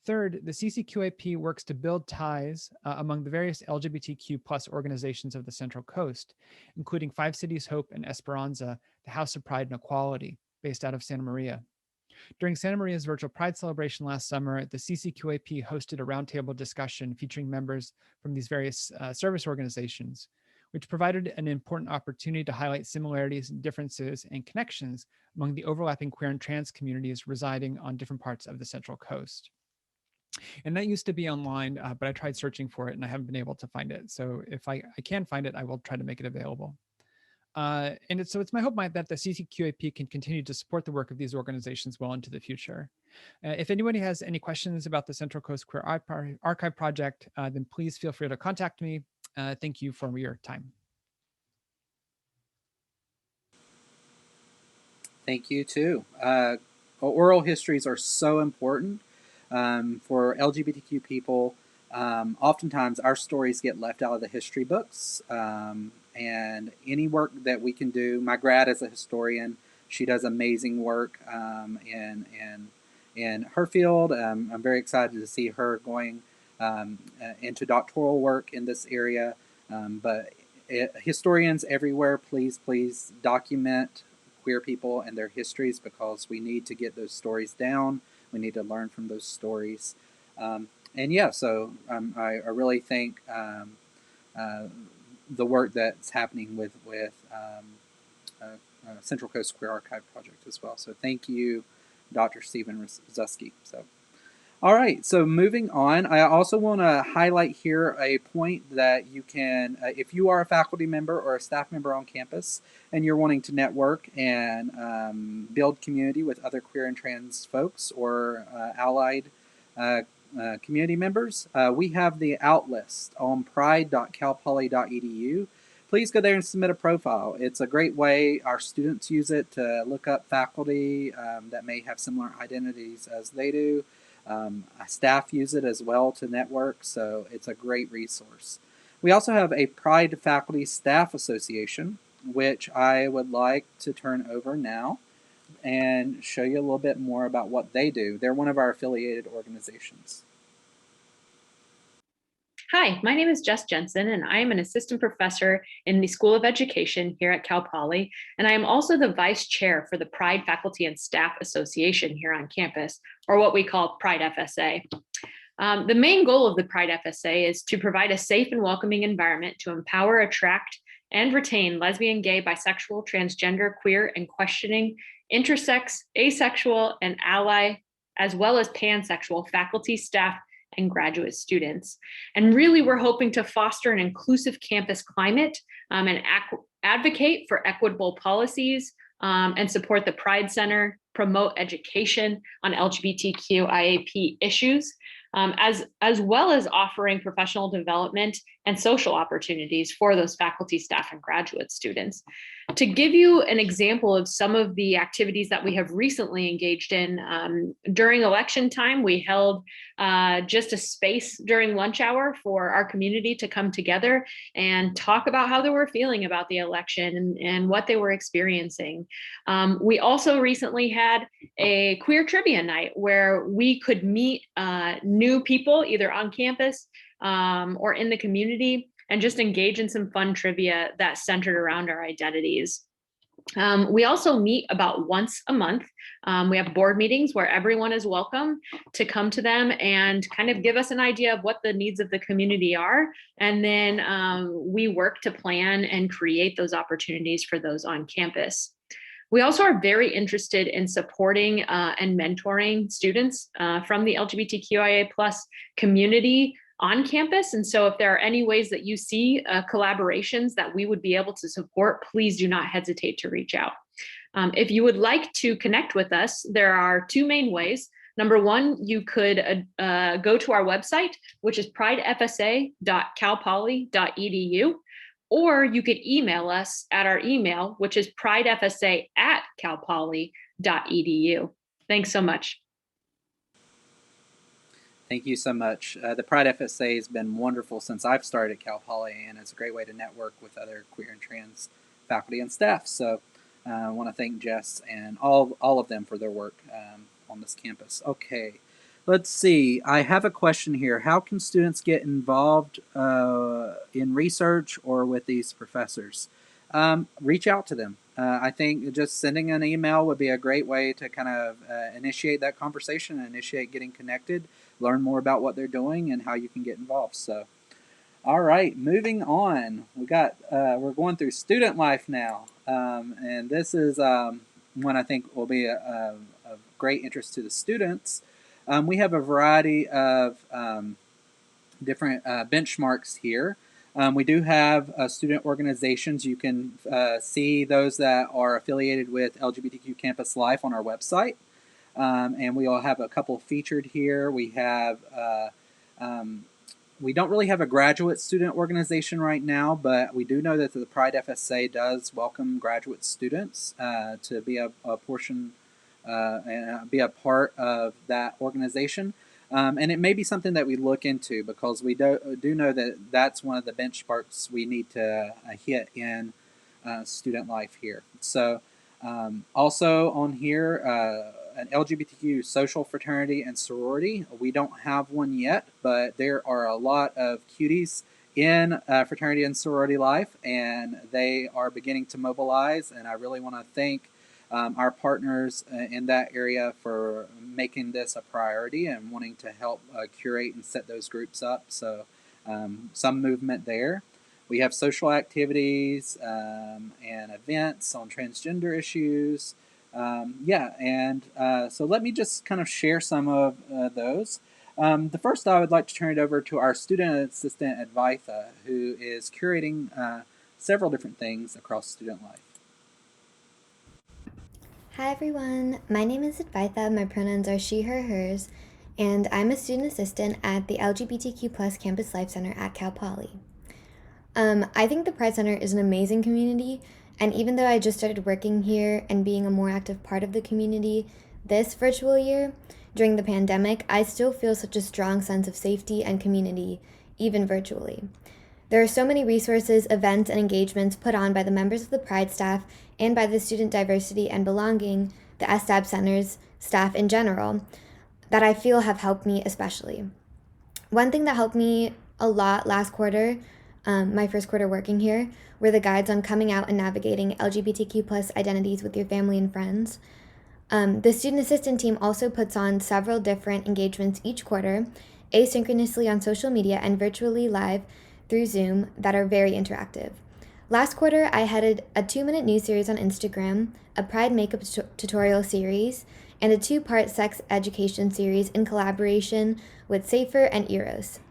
Third, the CCQAP works to build ties among the various LGBTQ plus organizations of the Central Coast, including Five Cities Hope and Esperanza, the House of Pride and Equality, based out of Santa Maria. During Santa Maria's virtual Pride celebration last summer, the CCQAP hosted a roundtable discussion featuring members from these various service organizations, which provided an important opportunity to highlight similarities, differences, and connections among the overlapping queer and trans communities residing on different parts of the Central Coast. And that used to be online, but I tried searching for it and I haven't been able to find it. So if I can find it, I will try to make it available. So it's my hope that the CCQAP can continue to support the work of these organizations well into the future. If anybody has any questions about the Central Coast Queer Archive Project, then please feel free to contact me. Thank you for your time. Thank you too. Oral histories are so important for LGBTQ people. Oftentimes our stories get left out of the history books, and any work that we can do. My grad is a historian. She does amazing work in her field. I'm very excited to see her going into doctoral work in this area. Historians everywhere, please document queer people and their histories, because we need to get those stories down. We need to learn from those stories. I really think the work that's happening with Central Coast Queer Archive Project as well. So thank you, Dr. Stephen Rzuski. All right, so moving on, I also want to highlight here a point that you can, if you are a faculty member or a staff member on campus and you're wanting to network and build community with other queer and trans folks or allied community members, we have the out list on pride.calpoly.edu. Please go there and submit a profile. It's a great way, our students use it to look up faculty that may have similar identities as they do. Staff use it as well to network, so it's a great resource. We also have a Pride Faculty Staff Association, which I would like to turn over now and show you a little bit more about what they do. They're one of our affiliated organizations. Hi, my name is Jess Jensen, and I am an assistant professor in the School of Education here at Cal Poly, and I am also the vice chair for the Pride Faculty and Staff Association here on campus, or what we call Pride FSA. The main goal of the Pride FSA is to provide a safe and welcoming environment to empower, attract, and retain lesbian, gay, bisexual, transgender, queer, and questioning, intersex, asexual, and ally, as well as pansexual faculty, staff, and graduate students. And really, we're hoping to foster an inclusive campus climate and advocate for equitable policies and support the Pride Center, promote education on LGBTQIAP issues, as well as offering professional development and social opportunities for those faculty, staff, and graduate students. To give you an example of some of the activities that we have recently engaged in, during election time, we held just a space during lunch hour for our community to come together and talk about how they were feeling about the election and what they were experiencing. We also recently had a queer trivia night where we could meet new people either on campus or in the community and just engage in some fun trivia that centered around our identities. We also meet about once a month. We have board meetings where everyone is welcome to come to them and kind of give us an idea of what the needs of the community are. And then we work to plan and create those opportunities for those on campus. We also are very interested in supporting and mentoring students from the LGBTQIA+ community on campus. And so if there are any ways that you see collaborations that we would be able to support, please do not hesitate to reach out. If you would like to connect with us, there are two main ways. Number one, you could go to our website, which is pridefsa.calpoly.edu, or you could email us at our email, which is pridefsa@calpoly.edu. Thanks so much. Thank you so much. The Pride FSA has been wonderful since I've started at Cal Poly, and it's a great way to network with other queer and trans faculty and staff. So I want to thank Jess and all of them for their work on this campus. Okay, let's see. I have a question here. How can students get involved in research or with these professors? Reach out to them. I think just sending an email would be a great way to kind of initiate that conversation and initiate getting connected, learn more about what they're doing and how you can get involved. So, all right, moving on. We're going through student life now, and this is one I think will be of great interest to the students. We have a variety of different benchmarks here. We do have student organizations. You can see those that are affiliated with LGBTQ Campus Life on our website. And we all have a couple featured here. We have, we don't really have a graduate student organization right now, but we do know that the Pride FSA does welcome graduate students to be a portion and be a part of that organization. And it may be something that we look into because we do know that that's one of the benchmarks we need to hit in student life here. So also on here, an LGBTQ social fraternity and sorority. We don't have one yet, but there are a lot of cuties in fraternity and sorority life, and they are beginning to mobilize, and I really want to thank our partners in that area for making this a priority and wanting to help curate and set those groups up. So some movement there. We have social activities and events on transgender issues. So let me just kind of share some of those. The first, I would like to turn it over to our student assistant, Advaitha, who is curating several different things across student life. Hi everyone, my name is Advaitha, my pronouns are she, her, hers, and I'm a student assistant at the LGBTQ Campus Life Center at Cal Poly. I think the Pride Center is an amazing community, and even though I just started working here and being a more active part of the community this virtual year, during the pandemic, I still feel such a strong sense of safety and community, even virtually. There are so many resources, events, and engagements put on by the members of the Pride staff and by the Student Diversity and Belonging, the SDAB Center's staff in general, that I feel have helped me especially. One thing that helped me a lot last quarter, my first quarter working here, were the guides on coming out and navigating LGBTQ+ identities with your family and friends. The student assistant team also puts on several different engagements each quarter, asynchronously on social media and virtually live through Zoom that are very interactive. Last quarter, I headed a 2-minute news series on Instagram, a Pride makeup tutorial series, and a 2-part sex education series in collaboration with Safer and Eros.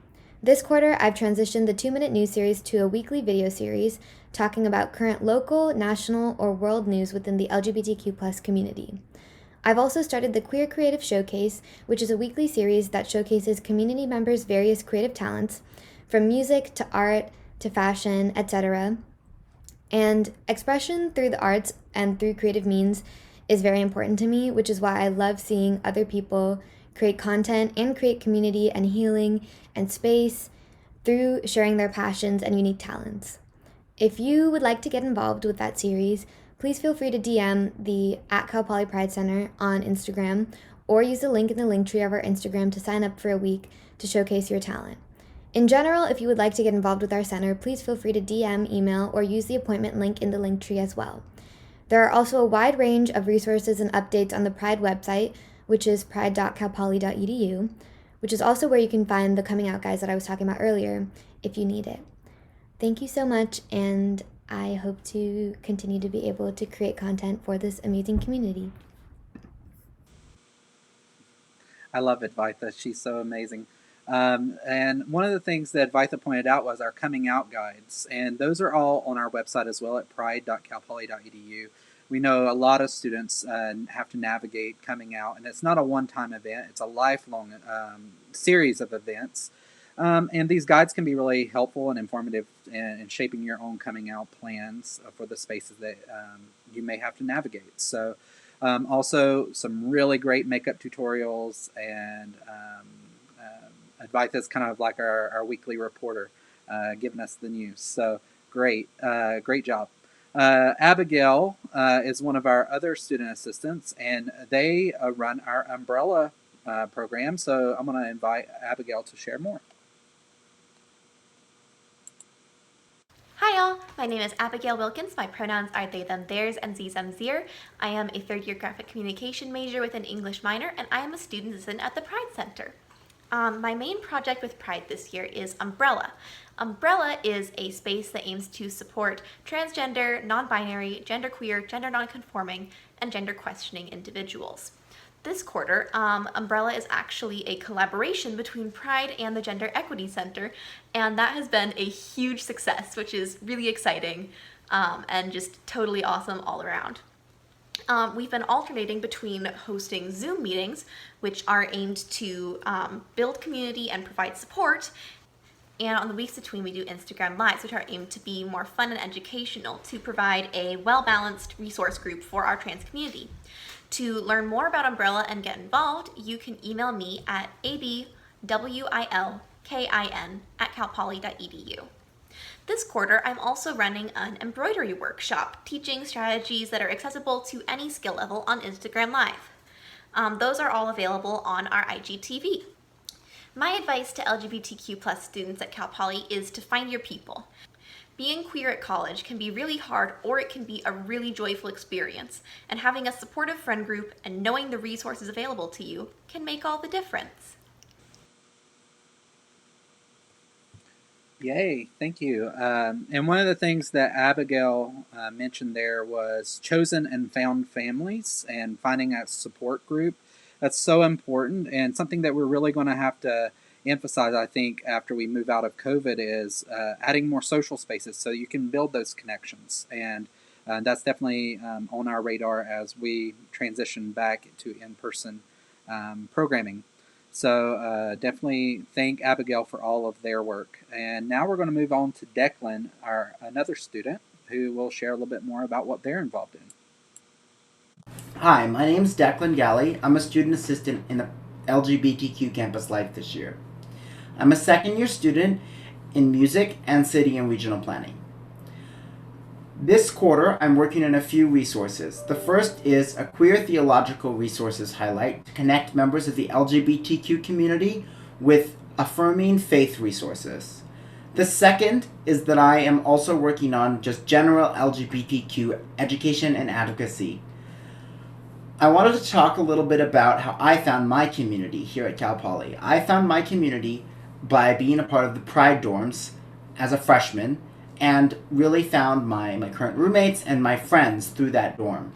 This quarter, I've transitioned the 2-minute news series to a weekly video series talking about current local, national, or world news within the LGBTQ+ community. I've also started the Queer Creative Showcase, which is a weekly series that showcases community members' various creative talents, from music to art to fashion, etc. And expression through the arts and through creative means is very important to me, which is why I love seeing other people create content and create community and healing and space through sharing their passions and unique talents. If you would like to get involved with that series, please feel free to DM the @Cal Poly Pride Center on Instagram or use the link in the link tree of our Instagram to sign up for a week to showcase your talent. In general, if you would like to get involved with our center, please feel free to DM, email, or use the appointment link in the link tree as well. There are also a wide range of resources and updates on the Pride website, which is pride.calpoly.edu, which is also where you can find the coming out guides that I was talking about earlier if you need it. Thank you so much, and I hope to continue to be able to create content for this amazing community. I love Advaitha. She's so amazing. And one of the things that Advaitha pointed out was our coming out guides. And those are all on our website as well at pride.calpoly.edu. we know a lot of students have to navigate coming out, and it's not a one-time event. It's a lifelong series of events. And these guides can be really helpful and informative in shaping your own coming out plans for the spaces that you may have to navigate. So also some really great makeup tutorials and advice that's kind of like our weekly reporter giving us the news. So great job. Abigail is one of our other student assistants, and they run our umbrella program. So I'm going to invite Abigail to share more. Hi all, my name is Abigail Wilkins. My pronouns are they, them, theirs, and ze, them, zir. I am a third-year graphic communication major with an English minor, and I am a student assistant at the Pride Center. My main project with Pride this year is Umbrella. Umbrella is a space that aims to support transgender, non-binary, genderqueer, gender non-conforming, and gender questioning individuals. This quarter, Umbrella is actually a collaboration between Pride and the Gender Equity Center, and that has been a huge success, which is really exciting and just totally awesome all around. We've been alternating between hosting Zoom meetings, which are aimed to build community and provide support, and on the weeks between we do Instagram Lives, which are aimed to be more fun and educational to provide a well-balanced resource group for our trans community. To learn more about Umbrella and get involved, you can email me at abwilkin@calpoly.edu. This quarter, I'm also running an embroidery workshop, teaching strategies that are accessible to any skill level on Instagram Live. Those are all available on our IGTV. My advice to LGBTQ plus students at Cal Poly is to find your people. Being queer at college can be really hard, or it can be a really joyful experience, and having a supportive friend group and knowing the resources available to you can make all the difference. Yay, thank you. And one of the things that Abigail mentioned there was chosen and found families and finding a support group. That's so important, and something that we're really going to have to emphasize, I think, after we move out of COVID is adding more social spaces so you can build those connections. And that's definitely on our radar as we transition back to in-person programming. So definitely thank Abigail for all of their work. And now we're going to move on to Declan, another student, who will share a little bit more about what they're involved in. Hi, my name is Declan Galley. I'm a student assistant in the LGBTQ Campus Life this year. I'm a second-year student in music and city and regional planning. This quarter, I'm working on a few resources. The first is a queer theological resources highlight to connect members of the LGBTQ community with affirming faith resources. The second is that I am also working on just general LGBTQ education and advocacy. I wanted to talk a little bit about how I found my community here at Cal Poly. I found my community by being a part of the Pride dorms as a freshman, and really found my current roommates and my friends through that dorm.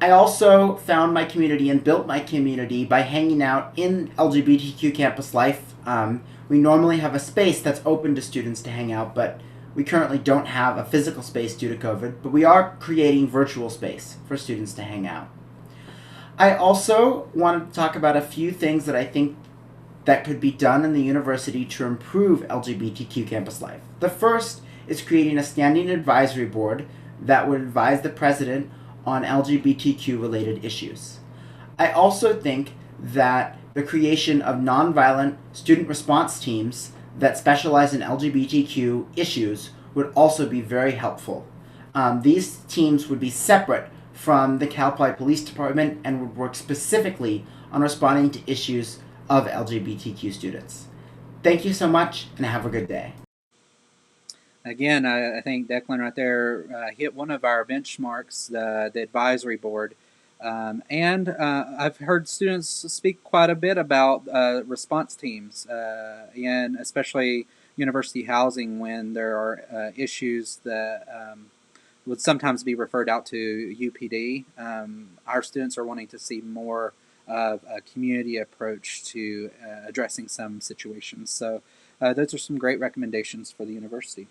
I also found my community and built my community by hanging out in LGBTQ Campus Life. We normally have a space that's open to students to hang out, but we currently don't have a physical space due to COVID, but we are creating virtual space for students to hang out. I also wanted to talk about a few things that I think that could be done in the university to improve LGBTQ campus life. The first is creating a standing advisory board that would advise the president on LGBTQ related issues. I also think that the creation of nonviolent student response teams that specialize in LGBTQ issues would also be very helpful. These teams would be separate from the Cal Poly Police Department and would work specifically on responding to issues of LGBTQ students. Thank you so much, and have a good day. Again, I think Declan right there hit one of our benchmarks, the advisory board. And I've heard students speak quite a bit about response teams, and especially university housing when there are issues that would sometimes be referred out to UPD. Our students are wanting to see more of a community approach to addressing some situations. So those are some great recommendations for the university.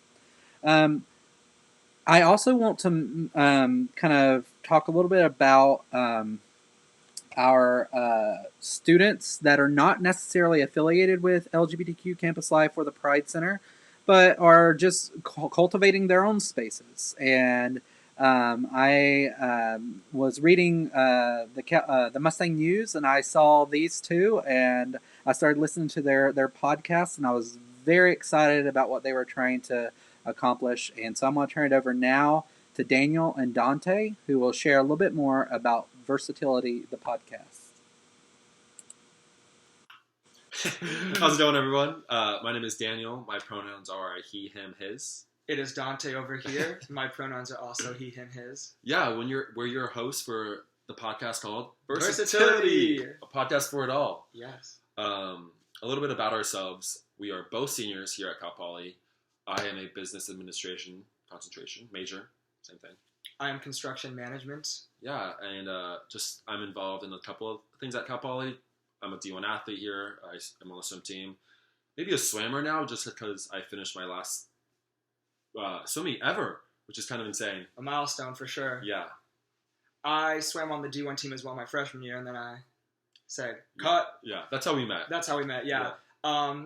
I also want to kind of talk a little bit about our students that are not necessarily affiliated with LGBTQ Campus Life or the Pride Center, but are just cultivating their own spaces. And I was reading the Mustang News, and I saw these two, and I started listening to their podcast, and I was very excited about what they were trying to accomplish. And so I'm going to turn it over now to Daniel and Dante, who will share a little bit more about Versatility, the podcast. How's it going, everyone? My name is Daniel. My pronouns are he, him, his. It is Dante over here. My pronouns are also he, him, his. Yeah, we're your hosts for the podcast called Versatility, a podcast for it all. Yes. A little bit about ourselves. We are both seniors here at Cal Poly. I am a business administration concentration major. Same thing. I am construction management. Yeah, and I'm involved in a couple of things at Cal Poly. I'm a D1 athlete here. I'm on the swim team. Maybe a swimmer now, just because I finished my last swimming ever, which is kind of insane. A milestone for sure. Yeah. I swam on the D1 team as well my freshman year, and then I said, cut. Yeah, that's how we met. That's how we met, yeah.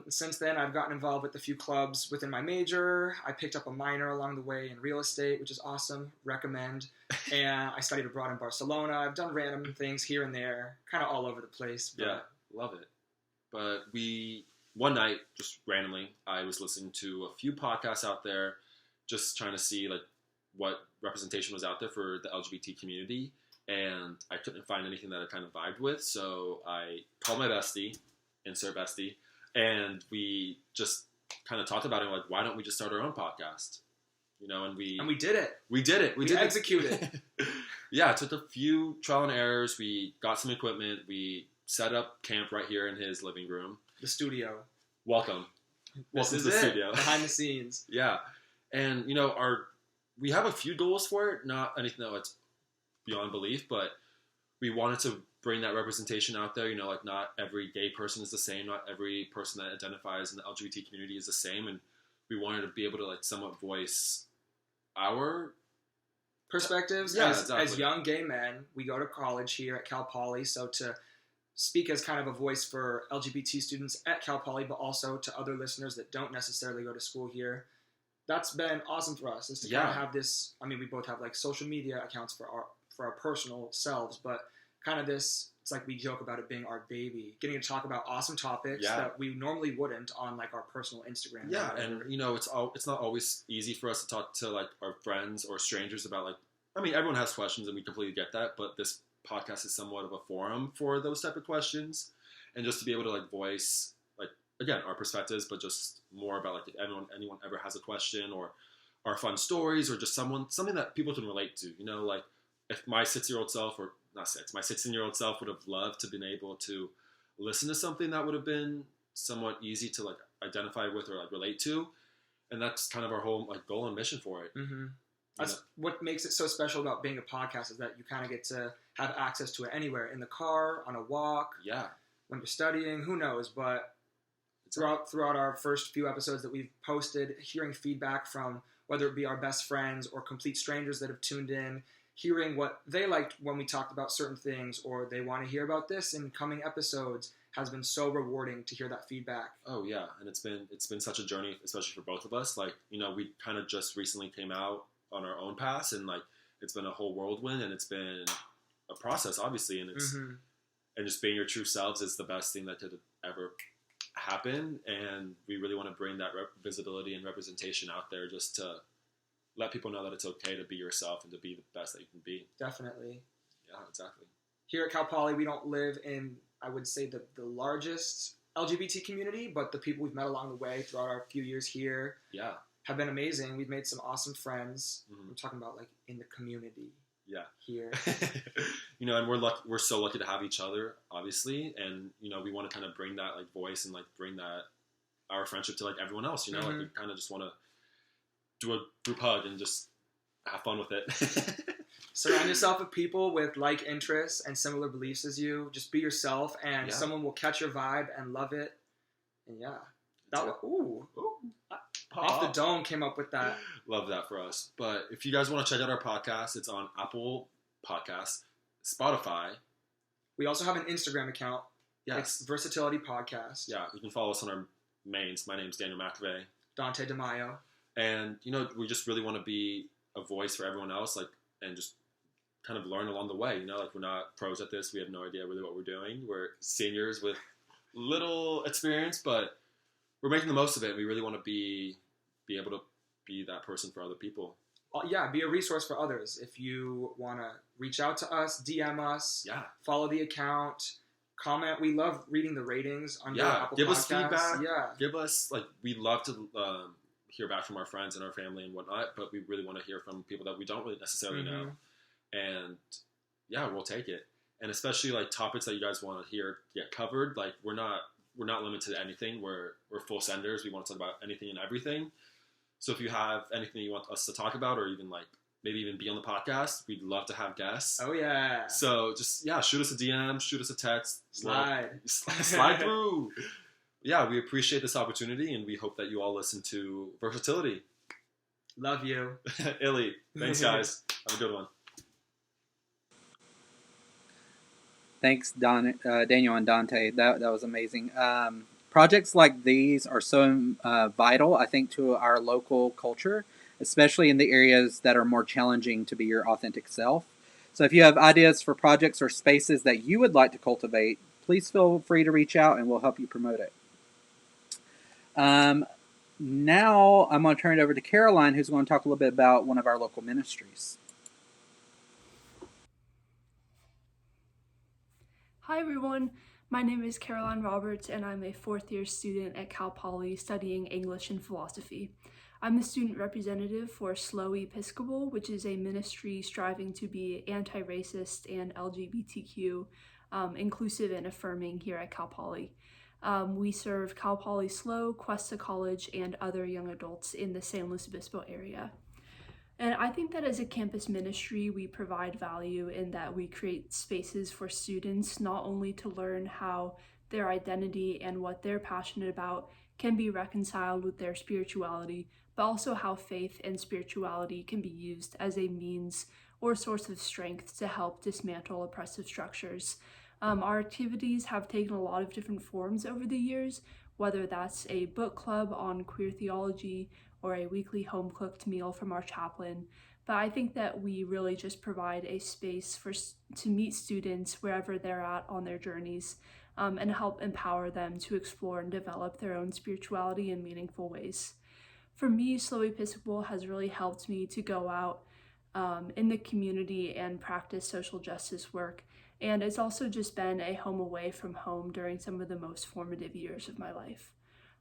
Since then, I've gotten involved with a few clubs within my major. I picked up a minor along the way in real estate, which is awesome. Recommend. And I studied abroad in Barcelona. I've done random things here and there, kind of all over the place. But yeah, love it. But one night, just randomly, I was listening to a few podcasts out there, just trying to see like what representation was out there for the LGBT community. And I couldn't find anything that I kind of vibed with. So I called my bestie, insert bestie, and we just kind of talked about it, like, why don't we just start our own podcast? You know, and we did it. We did it. We executed. Yeah, it took a few trial and errors. We got some equipment. We set up camp right here in his living room. The studio. Welcome This to is the it. studio. Behind the scenes. Yeah. And, you know, we have a few goals for it, not anything that's beyond belief, but we wanted to bring that representation out there. You know, like, not every gay person is the same. Not every person that identifies in the LGBT community is the same. And we wanted to be able to, like, somewhat voice our perspectives. Yeah, exactly. As young gay men, we go to college here at Cal Poly, so to speak as kind of a voice for LGBT students at Cal Poly, but also to other listeners that don't necessarily go to school here, that's been awesome for us, is to kind of have this. I mean, we both have like social media accounts for our personal selves, but kind of this, it's like we joke about it being our baby, getting to talk about awesome topics that we normally wouldn't on like our personal Instagram. Yeah, and you know, it's not always easy for us to talk to like our friends or strangers about, like, I mean, everyone has questions and we completely get that, but this podcast is somewhat of a forum for those type of questions, and just to be able to like voice, like, again, our perspectives, but just more about like if anyone ever has a question or our fun stories or just something that people can relate to. You know, like if my 6-year-old self, or not 6, my 16-year-old self would have loved to been able to listen to something that would have been somewhat easy to like identify with or like relate to, and that's kind of our whole like goal and mission for it. Mm-hmm. That's what makes it so special about being a podcast, is that you kind of get to have access to it anywhere, in the car, on a walk, when you're studying, who knows, but throughout our first few episodes that we've posted, hearing feedback from whether it be our best friends or complete strangers that have tuned in, hearing what they liked when we talked about certain things, or they want to hear about this in coming episodes, has been so rewarding to hear that feedback. Oh yeah, and it's been such a journey, especially for both of us. Like, you know, we kind of just recently came out on our own paths, and like it's been a whole whirlwind, and it's been a process, obviously, and it's and just being your true selves is the best thing that could ever happen, and we really want to bring that visibility and representation out there, just to let people know that it's okay to be yourself and to be the best that you can be. Definitely. Yeah, exactly. Here at Cal Poly, we don't live in, I would say, the largest LGBT community, but the people we've met along the way throughout our few years here have been amazing. We've made some awesome friends. I'm talking about like in the community. Here. You know, and we're so lucky to have each other, obviously, and you know, we want to kind of bring that like voice and like bring that our friendship to like everyone else. You know, like we kind of just want to do a group hug and just have fun with it. Surround yourself with people with like interests and similar beliefs as you. Just be yourself, and someone will catch your vibe and love it. And Off the Dome came up with that. Love that for us. But if you guys want to check out our podcast, it's on Apple Podcasts, Spotify. We also have an Instagram account. Yes. It's Versatility Podcast. Yeah, you can follow us on our mains. My name's Daniel McVeigh. Dante DeMaio. And, we just really want to be a voice for everyone else, and just kind of learn along the way. We're not pros at this. We have no idea really what we're doing. We're seniors with little experience, but we're making the most of it. We really want to be able to be that person for other people. Yeah, be a resource for others. If you want to reach out to us, DM us, follow the account, comment. We love reading the ratings on Apple give Podcasts. Us feedback. Yeah. Give us, we love to hear back from our friends and our family and whatnot, but we really want to hear from people that we don't really necessarily know. And we'll take it. And especially topics that you guys want to hear get covered. We're not limited to anything. We're full senders. We want to talk about anything and everything. So if you have anything you want us to talk about, or even maybe even be on the podcast, we'd love to have guests. Oh yeah. So just shoot us a DM, shoot us a text, slide through. Yeah, we appreciate this opportunity, and we hope that you all listen to Versatility. Love you. Illy. Thanks, guys. Have a good one. Thanks, Daniel and Dante. That was amazing. Projects like these are so vital, I think, to our local culture, especially in the areas that are more challenging to be your authentic self. So if you have ideas for projects or spaces that you would like to cultivate, please feel free to reach out and we'll help you promote it. Now I'm going to turn it over to Caroline, who's going to talk a little bit about one of our local ministries. Hi everyone, my name is Caroline Roberts and I'm a fourth-year student at Cal Poly studying English and philosophy. I'm the student representative for Slow Episcopal, which is a ministry striving to be anti-racist and LGBTQ inclusive and affirming here at Cal Poly. We serve Cal Poly Slow, Cuesta College, and other young adults in the San Luis Obispo area. And I think that as a campus ministry, we provide value in that we create spaces for students not only to learn how their identity and what they're passionate about can be reconciled with their spirituality, but also how faith and spirituality can be used as a means or source of strength to help dismantle oppressive structures. Our activities have taken a lot of different forms over the years, whether that's a book club on queer theology or a weekly home-cooked meal from our chaplain. But I think that we really just provide a space to meet students wherever they're at on their journeys and help empower them to explore and develop their own spirituality in meaningful ways. For me, Slow Episcopal has really helped me to go out in the community and practice social justice work. And it's also just been a home away from home during some of the most formative years of my life.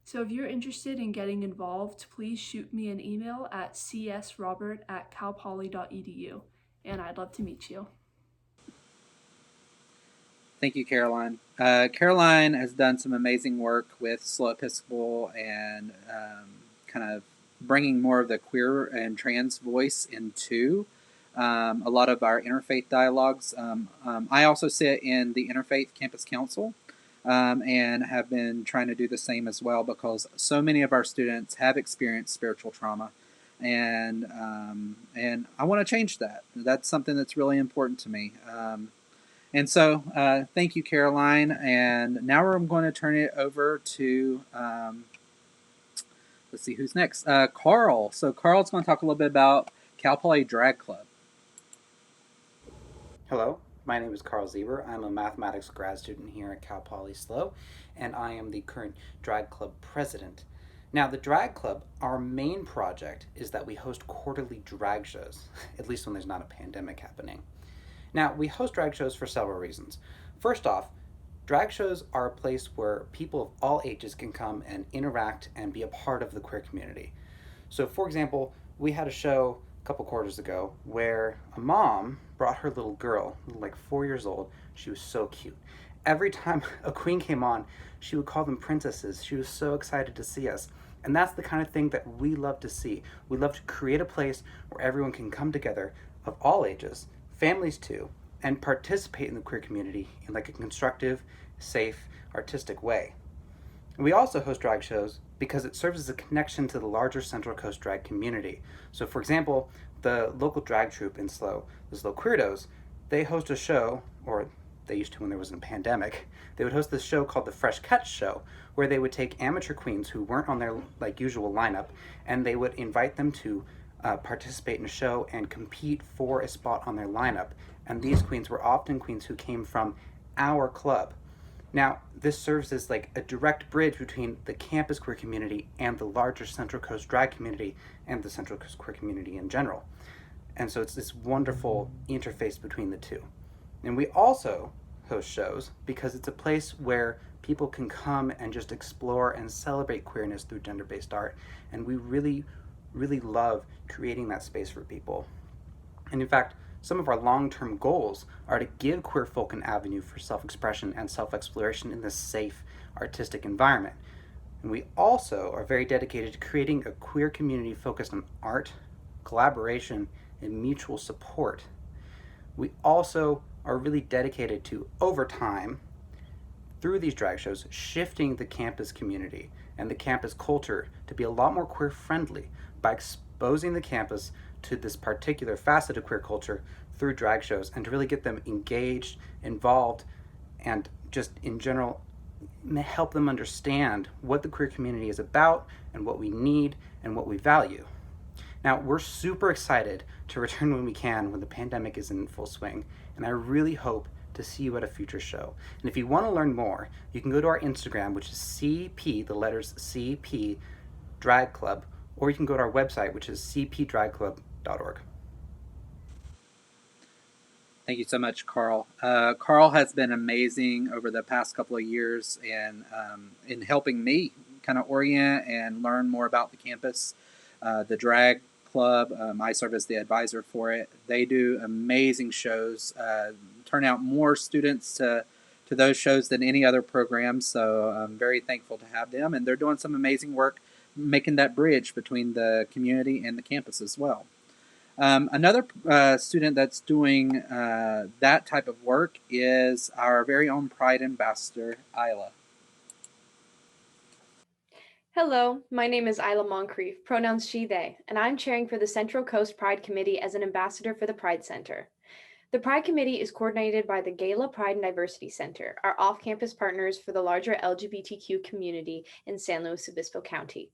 So if you're interested in getting involved, please shoot me an email at csrobert@calpoly.edu, and I'd love to meet you. Thank you, Caroline. Caroline has done some amazing work with Slow Episcopal and kind of bringing more of the queer and trans voice into a lot of our interfaith dialogues. I also sit in the Interfaith Campus Council and have been trying to do the same as well because so many of our students have experienced spiritual trauma, and I want to change that. That's something that's really important to me. And so thank you, Caroline. And now I'm going to turn it over to, let's see who's next. Carl. So Carl's going to talk a little bit about Cal Poly Drag Club. Hello, my name is Carl Zeber. I'm a mathematics grad student here at Cal Poly Slow, and I am the current drag club president. Now, the drag club, our main project is that we host quarterly drag shows, at least when there's not a pandemic happening. Now, we host drag shows for several reasons. First off, drag shows are a place where people of all ages can come and interact and be a part of the queer community. So, for example, we had a show a couple quarters ago where a mom brought her little girl, like 4 years old. She was so cute. Every time a queen came on, she would call them princesses. She was so excited to see us. And that's the kind of thing that we love to see. We love to create a place where everyone can come together of all ages, families too, and participate in the queer community in like a constructive, safe, artistic way. And we also host drag shows because it serves as a connection to the larger Central Coast drag community. So for example, the local drag troupe in SLO, the SLO Queerdos, they host a show, or they used to when there wasn't a pandemic, they would host this show called the Fresh Cuts Show, where they would take amateur queens who weren't on their usual lineup, and they would invite them to participate in a show and compete for a spot on their lineup. And these queens were often queens who came from our club. Now, this serves as like a direct bridge between the campus queer community and the larger Central Coast drag community and the Central Coast queer community in general. And so it's this wonderful interface between the two. And we also host shows because it's a place where people can come and just explore and celebrate queerness through gender-based art. And we really, really love creating that space for people. And in fact, some of our long-term goals are to give queer folk an avenue for self-expression and self-exploration in this safe, artistic environment. And we also are very dedicated to creating a queer community focused on art, collaboration, and mutual support. We also are really dedicated to, over time, through these drag shows, shifting the campus community and the campus culture to be a lot more queer-friendly by exposing the campus to this particular facet of queer culture through drag shows, and to really get them engaged, involved, and just in general help them understand what the queer community is about and what we need and what we value. Now, we're super excited to return when we can, when the pandemic is in full swing, and I really hope to see you at a future show. And if you want to learn more, you can go to our Instagram, which is CP, the letters CP Drag Club, or you can go to our website, which is cpdragclub.org. Thank you so much, Carl. Carl has been amazing over the past couple of years in helping me kind of orient and learn more about the campus. The drag club, I serve as the advisor for it. They do amazing shows, turn out more students to those shows than any other program, so I'm very thankful to have them, and they're doing some amazing work making that bridge between the community and the campus as well. Another student that's doing that type of work is our very own Pride Ambassador, Isla. Hello, my name is Isla Moncrief, pronouns she, they, and I'm chairing for the Central Coast Pride Committee as an ambassador for the Pride Center. The Pride Committee is coordinated by the Gala Pride and Diversity Center, our off-campus partners for the larger LGBTQ community in San Luis Obispo County.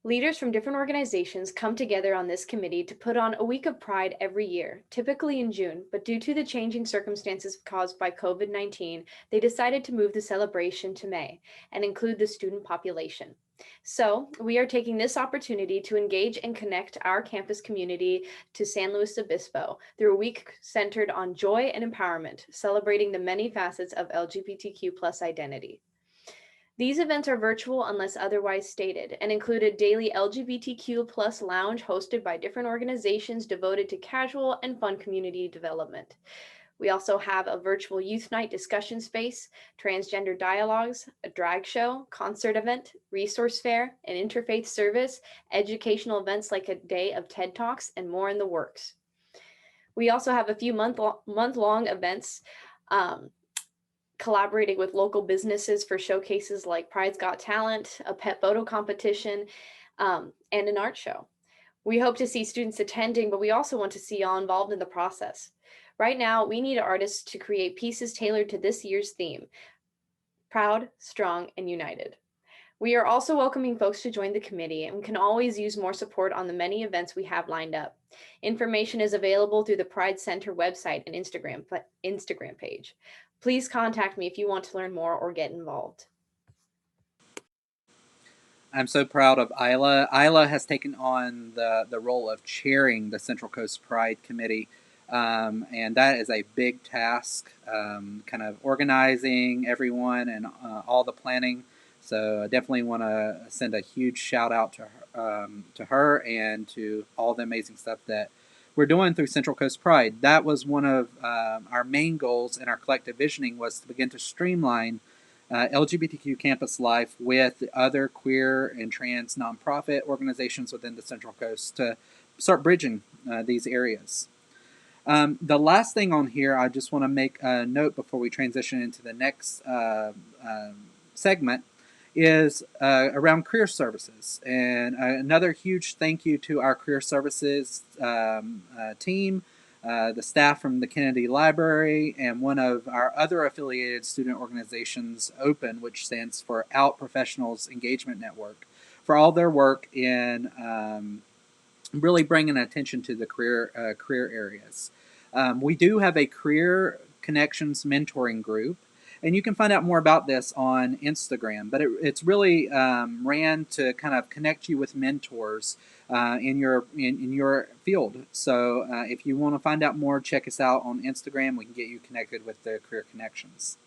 Leaders from different organizations come together on this committee to put on a week of Pride every year, typically in June, but due to the changing circumstances caused by COVID-19, they decided to move the celebration to May and include the student population. So we are taking this opportunity to engage and connect our campus community to San Luis Obispo through a week centered on joy and empowerment, celebrating the many facets of LGBTQ plus identity. These events are virtual unless otherwise stated and include a daily LGBTQ plus lounge hosted by different organizations devoted to casual and fun community development. We also have a virtual youth night discussion space, transgender dialogues, a drag show, concert event, resource fair, an interfaith service, educational events like a day of TED Talks, and more in the works. We also have a few month-long events collaborating with local businesses for showcases like Pride's Got Talent, a pet photo competition, and an art show. We hope to see students attending, but we also want to see y'all involved in the process. Right now, we need artists to create pieces tailored to this year's theme, proud, strong, and united. We are also welcoming folks to join the committee and can always use more support on the many events we have lined up. Information is available through the Pride Center website and Instagram page. Please contact me if you want to learn more or get involved. I'm so proud of Isla. Isla has taken on the role of chairing the Central Coast Pride Committee, and that is a big task, kind of organizing everyone and all the planning. So I definitely want to send a huge shout out to her and to all the amazing stuff that we're doing through Central Coast Pride. That was one of our main goals in our collective visioning, was to begin to streamline LGBTQ Campus Life with other queer and trans nonprofit organizations within the Central Coast to start bridging these areas. The last thing on here, I just want to make a note before we transition into the next segment, is around career services. And another huge thank you to our career services team, the staff from the Kennedy Library, and one of our other affiliated student organizations, OPEN, which stands for Out Professionals Engagement Network, for all their work in really bringing attention to the career areas. We do have a Career Connections mentoring group, and you can find out more about this on Instagram. But it's really ran to kind of connect you with mentors in your field. So if you want to find out more, check us out on Instagram. We can get you connected with the Career Connections.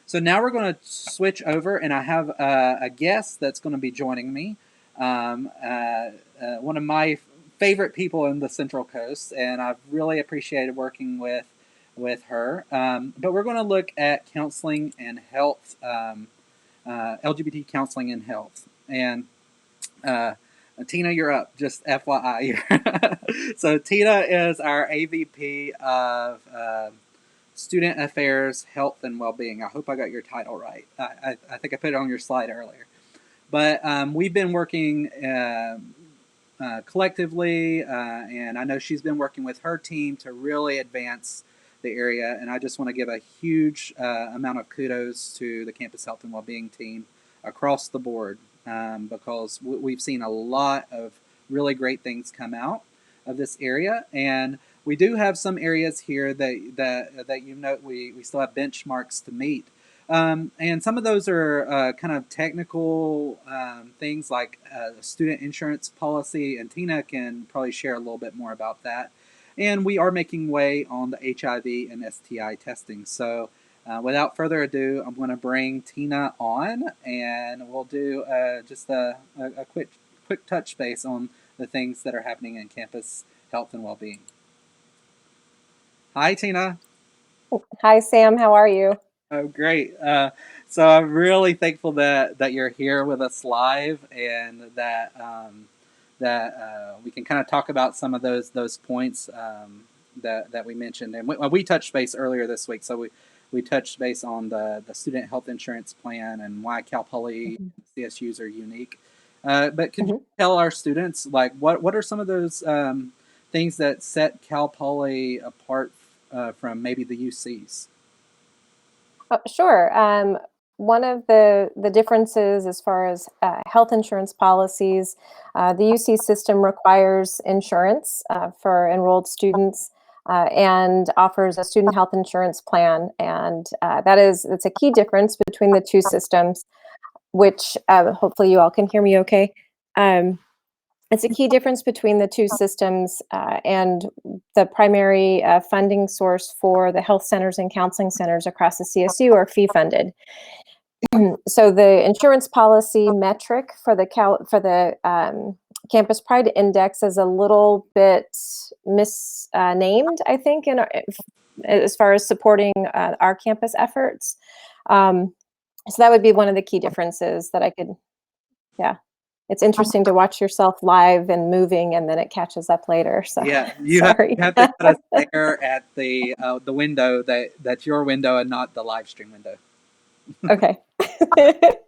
So now we're going to switch over, and I have a guest that's going to be joining me. One of my favorite people in the Central Coast, and I've really appreciated working with her. But we're going to look at counseling and health, LGBT counseling and health. And Tina, you're up, just FYI. So Tina is our AVP of Student Affairs, Health, and Wellbeing. I hope I got your title right. I think I put it on your slide earlier. But we've been working collectively, and I know she's been working with her team to really advance the area, and I just want to give a huge amount of kudos to the Campus Health and Wellbeing team across the board, because we've seen a lot of really great things come out of this area, and we do have some areas here that you note we still have benchmarks to meet. And some of those are kind of technical things like student insurance policy, and Tina can probably share a little bit more about that. And we are making way on the HIV and STI testing. So without further ado, I'm going to bring Tina on, and we'll do just a quick touch base on the things that are happening in campus health and well-being. Hi, Tina. Hi, Sam. How are you? Oh, great. So I'm really thankful that you're here with us live, and that we can kind of talk about some of those points that we mentioned. And we touched base earlier this week, so we touched base on the student health insurance plan and why Cal Poly CSUs are unique. But can you tell our students, like, what are some of those things that set Cal Poly apart from maybe the UCs? Sure. One of the differences as far as health insurance policies, the UC system requires insurance for enrolled students and offers a student health insurance plan. And it's a key difference between the two systems, which hopefully you all can hear me okay. It's a key difference between the two systems, and the primary funding source for the health centers and counseling centers across the CSU are fee funded. So the insurance policy metric for the Campus Pride Index is a little bit misnamed, I think, as far as supporting our campus efforts. So that would be one of the key differences that I could, yeah. It's interesting to watch yourself live and moving, and then it catches up later. So yeah, you have to put us there at the window that's your window and not the live stream window. Okay.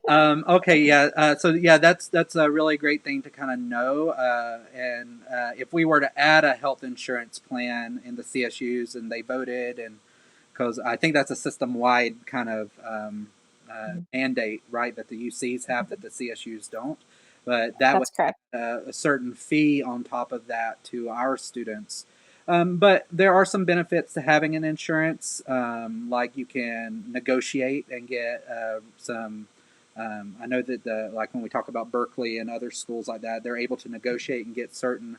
Okay. Yeah. So yeah, that's a really great thing to kind of know. And if we were to add a health insurance plan in the CSUs and they voted, and because I think that's a system-wide kind of mandate, right, that the UCs have that the CSUs don't. But that was a certain fee on top of that to our students. But there are some benefits to having an insurance, like you can negotiate and get some. I know that like when we talk about Berkeley and other schools like that, they're able to negotiate and get certain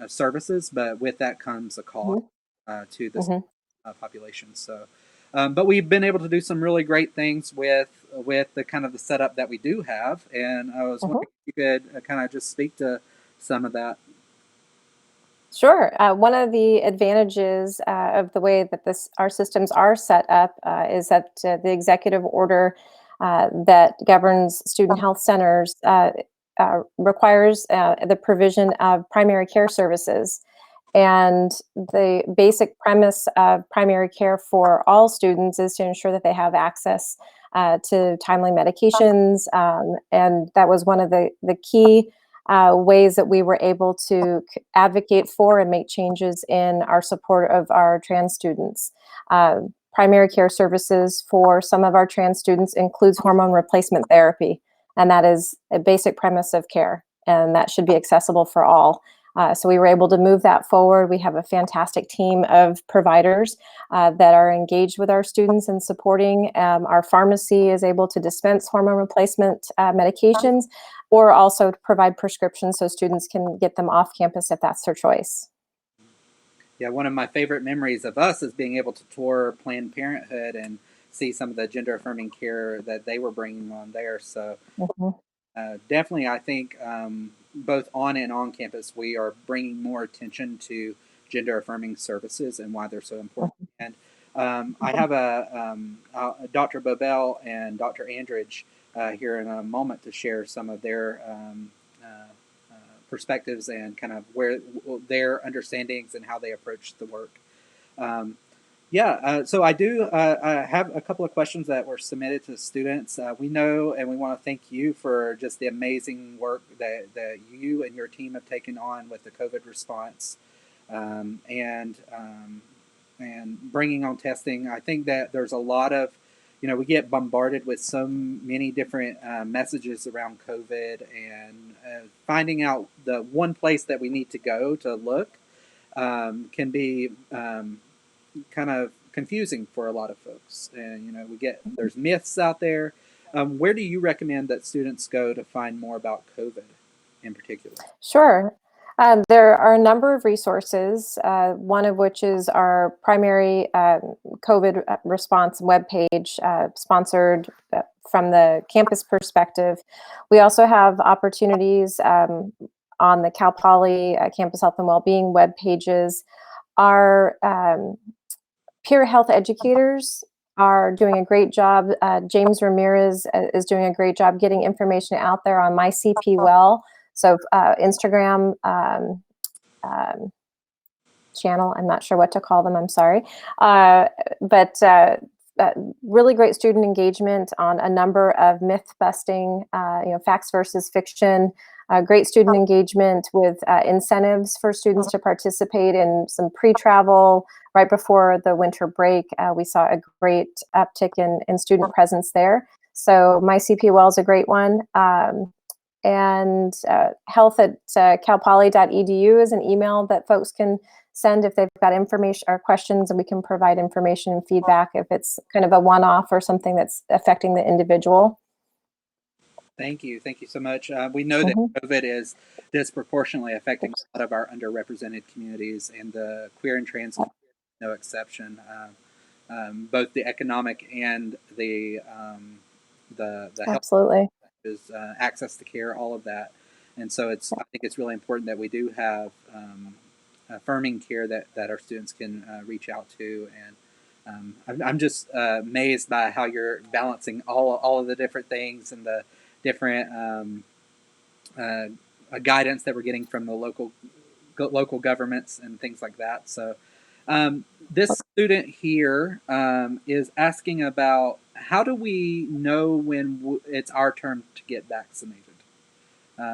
services, but with that comes a cost to the population. So. But we've been able to do some really great things with the kind of the setup that we do have, and I was wondering if you could kind of just speak to some of that. Sure. One of the advantages of the way that our systems are set up is that the executive order that governs student health centers requires the provision of primary care services. And the basic premise of primary care for all students is to ensure that they have access to timely medications. And that was one of the key ways that we were able to advocate for and make changes in our support of our trans students. Primary care services for some of our trans students includes hormone replacement therapy, and that is a basic premise of care, and that should be accessible for all. So we were able to move that forward. We have a fantastic team of providers that are engaged with our students and supporting. Our pharmacy is able to dispense hormone replacement medications, or also to provide prescriptions so students can get them off campus if that's their choice. Yeah, one of my favorite memories of us is being able to tour Planned Parenthood and see some of the gender affirming care that they were bringing on there. So definitely, I think both on and on campus, we are bringing more attention to gender affirming services and why they're so important. And I have Dr. Bobel and Dr. Andridge here in a moment to share some of their perspectives and kind of where their understandings and how they approach the work. So I do have a couple of questions that were submitted to students. We know and we want to thank you for just the amazing work that you and your team have taken on with the COVID response and bringing on testing. I think that there's a lot of, we get bombarded with so many different messages around COVID, and finding out the one place that we need to go to look can be kind of confusing for a lot of folks. And, there's myths out there. Where do you recommend that students go to find more about COVID in particular? Sure. There are a number of resources, one of which is our primary COVID response webpage, sponsored from the campus perspective. We also have opportunities on the Cal Poly Campus Health and Wellbeing web pages. Our peer health educators are doing a great job. James Ramirez is doing a great job getting information out there on My CP Well. So Instagram channel, I'm not sure what to call them, I'm sorry. But really great student engagement on a number of myth busting, facts versus fiction, great student engagement with incentives for students to participate in some pre-travel right before the winter break. We saw a great uptick in student presence there. So My CP Well is a great one. And health at calpoly.edu is an email that folks can send if they've got information or questions, and we can provide information and feedback if it's kind of a one-off or something that's affecting the individual. Thank you so much. We know that COVID is disproportionately affecting a lot of our underrepresented communities, and the queer and trans community is no exception. Both the economic and the health. Absolutely. Is access to care, all of that. And so I think it's really important that we do have affirming care that our students can reach out to. And I'm just amazed by how you're balancing all of the different things and the different guidance that we're getting from the local governments and things like that. So this student here is asking about, how do we know when it's our turn to get vaccinated?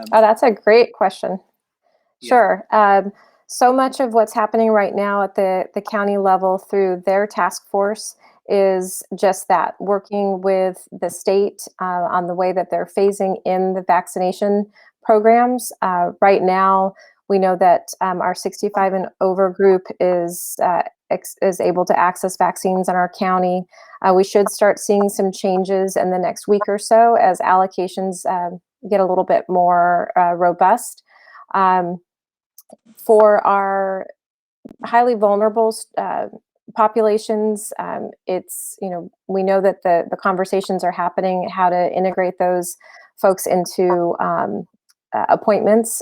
That's a great question. Yeah. Sure. So much of what's happening right now at the county level through their task force is just that, working with the state on the way that they're phasing in the vaccination programs. Right now, we know that our 65 and over group is able to access vaccines in our county. We should start seeing some changes in the next week or so as allocations get a little bit more robust. For our highly vulnerable populations, it's, we know that the conversations are happening, how to integrate those folks into appointments.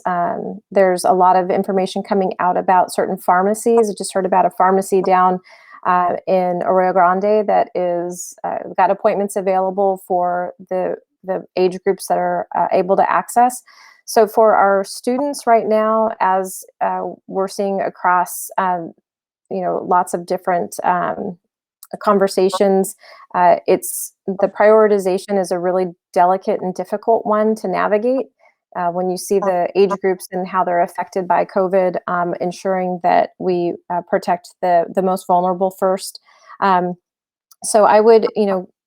There's a lot of information coming out about certain pharmacies. I just heard about a pharmacy down in Arroyo Grande that is got appointments available for the age groups that are able to access. So for our students right now, as we're seeing across, lots of different conversations. It's the prioritization is a really delicate and difficult one to navigate. When you see the age groups and how they're affected by COVID, ensuring that we protect the most vulnerable first. So I would,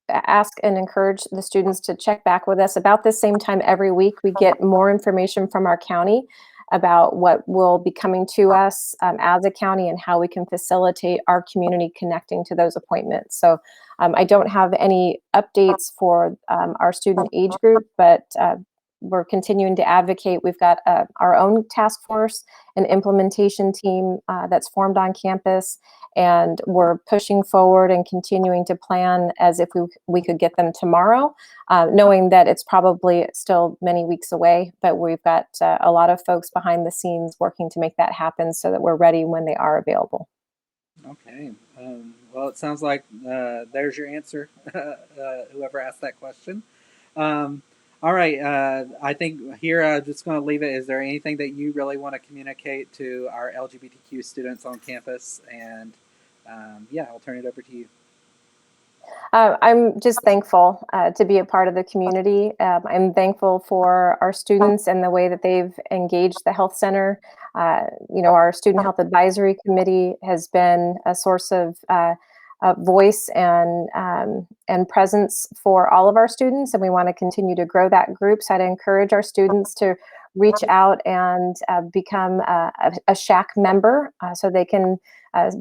ask and encourage the students to check back with us about this same time every week. We get more information from our county about what will be coming to us as a county and how we can facilitate our community connecting to those appointments. So I don't have any updates for our student age group, but we're continuing to advocate. We've got our own task force, an implementation team that's formed on campus, and we're pushing forward and continuing to plan as if we could get them tomorrow, knowing that it's probably still many weeks away, but we've got a lot of folks behind the scenes working to make that happen so that we're ready when they are available. Okay. Well, it sounds like there's your answer, whoever asked that question. All right. I think here I'm just going to leave it. Is there anything that you really want to communicate to our LGBTQ students on campus? And I'll turn it over to you. I'm just thankful to be a part of the community. I'm thankful for our students and the way that they've engaged the health center. Our Student Health Advisory Committee has been a source of voice and presence for all of our students, and we want to continue to grow that group. So I'd encourage our students to reach out and become a SHAC member so they can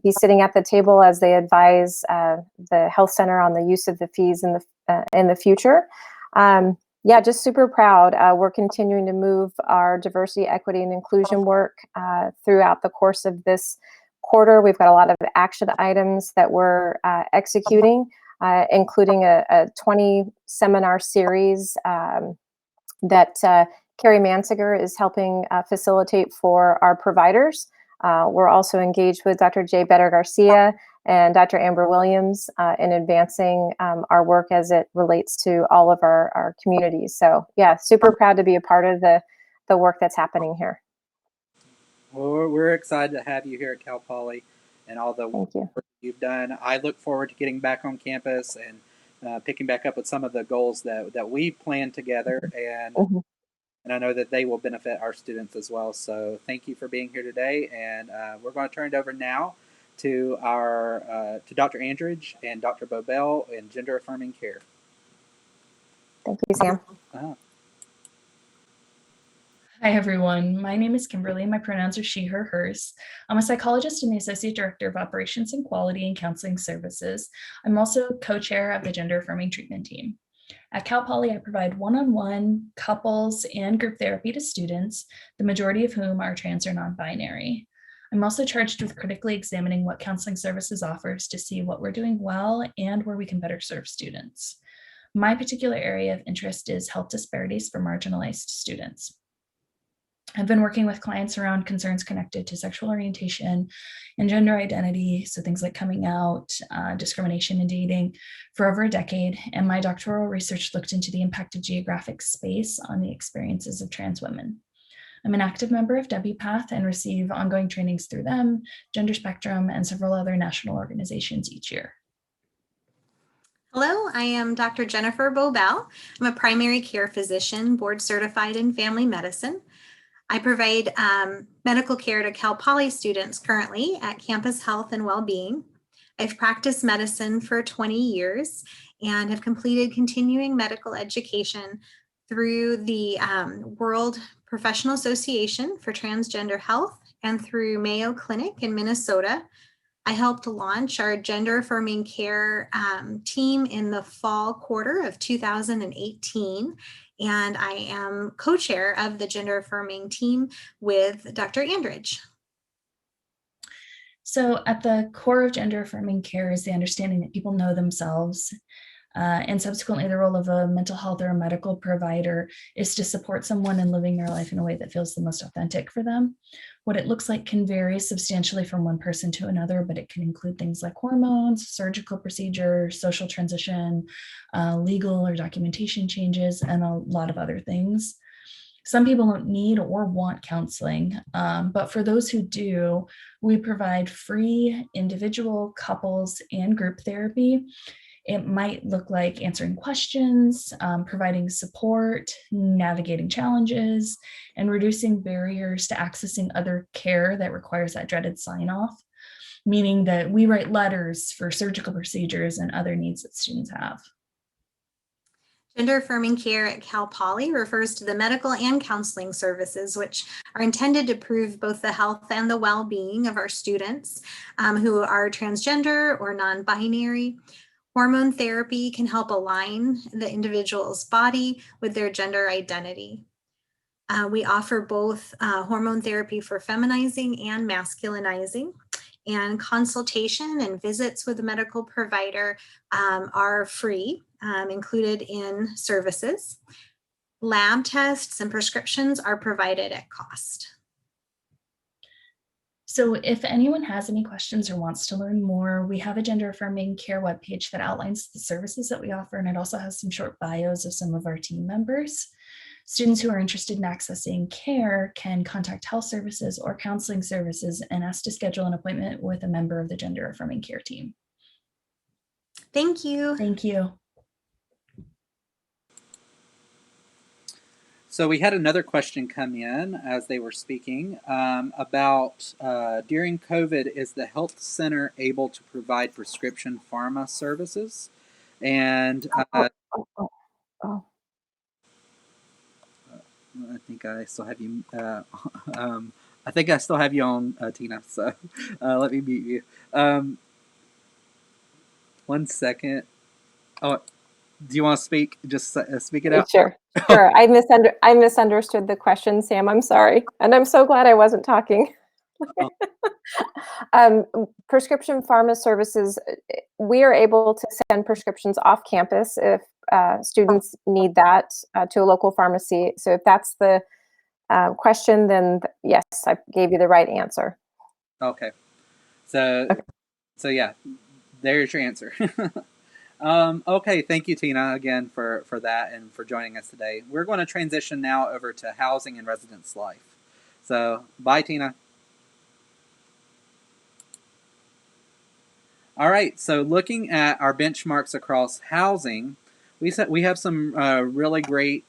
be sitting at the table as they advise the health center on the use of the fees in the future. Just super proud. We're continuing to move our diversity, equity, and inclusion work throughout the course of this quarter. We've got a lot of action items that we're executing, including a 20 seminar series that Carrie Mansiger is helping facilitate for our providers. We're also engaged with Dr. Zeber Garcia and Dr. Amber Williams in advancing our work as it relates to all of our communities. So super proud to be a part of the work that's happening here. Well, we're excited to have you here at Cal Poly and all the work you've done. I look forward to getting back on campus and picking back up with some of the goals that we planned together. And and I know that they will benefit our students as well. So thank you for being here today. And we're going to turn it over now to to Dr. Andridge and Dr. Bobel in Gender Affirming Care. Thank you, Sam. Hi, everyone. My name is Kimberly. My pronouns are she, her, hers. I'm a psychologist and the Associate Director of Operations and Quality and Counseling Services. I'm also co-chair of the Gender Affirming Treatment Team. At Cal Poly, I provide one-on-one, couples, and group therapy to students, the majority of whom are trans or non-binary. I'm also charged with critically examining what counseling services offers to see what we're doing well and where we can better serve students. My particular area of interest is health disparities for marginalized students. I've been working with clients around concerns connected to sexual orientation and gender identity, so things like coming out, discrimination in dating, for over a decade, and my doctoral research looked into the impact of geographic space on the experiences of trans women. I'm an active member of WPATH and receive ongoing trainings through them, Gender Spectrum, and several other national organizations each year. Hello, I am Dr. Jennifer Bobel. I'm a primary care physician, board certified in family medicine. I provide medical care to Cal Poly students currently at Campus Health and Wellbeing. I've practiced medicine for 20 years and have completed continuing medical education through the World Professional Association for Transgender Health and through Mayo Clinic in Minnesota. I helped launch our Gender Affirming Care team in the fall quarter of 2018. And I am co-chair of the Gender Affirming team with Dr. Andridge. So at the core of Gender Affirming Care is the understanding that people know themselves, and subsequently the role of a mental health or a medical provider is to support someone in living their life in a way that feels the most authentic for them. What it looks like can vary substantially from one person to another, but it can include things like hormones, surgical procedures, social transition, legal or documentation changes, and a lot of other things. Some people don't need or want counseling, but for those who do, we provide free individual, couples, and group therapy. It might look like answering questions, providing support, navigating challenges, and reducing barriers to accessing other care that requires that dreaded sign-off, meaning that we write letters for surgical procedures and other needs that students have. Gender affirming care at Cal Poly refers to the medical and counseling services, which are intended to improve both the health and the well-being of our students who are transgender or non-binary. Hormone therapy can help align the individual's body with their gender identity. We offer both hormone therapy for feminizing and masculinizing. And consultation and visits with a medical provider are free, included in services. Lab tests and prescriptions are provided at cost. So if anyone has any questions or wants to learn more, we have a gender affirming care webpage that outlines the services that we offer, and it also has some short bios of some of our team members. Students who are interested in accessing care can contact health services or counseling services and ask to schedule an appointment with a member of the gender affirming care team. Thank you. Thank you. So we had another question come in as they were speaking about during COVID, is the health center able to provide prescription pharma services? And I think I still have you. I think I still have you on, Tina. So let me mute you. 1 second. Oh, do you want to speak? Just speak it out. Sure. Sure. I misunderstood the question, Sam. I'm sorry, and I'm so glad I wasn't talking. Prescription pharma services. We are able to send prescriptions off campus if students need that to a local pharmacy. So if that's the question, then yes, I gave you the right answer. Okay. So yeah, there's your answer. Okay, thank you, Tina, again for that and for joining us today. We're going to transition now over to housing and residence life. So bye, Tina. All right, so looking at our benchmarks across housing, we have some really great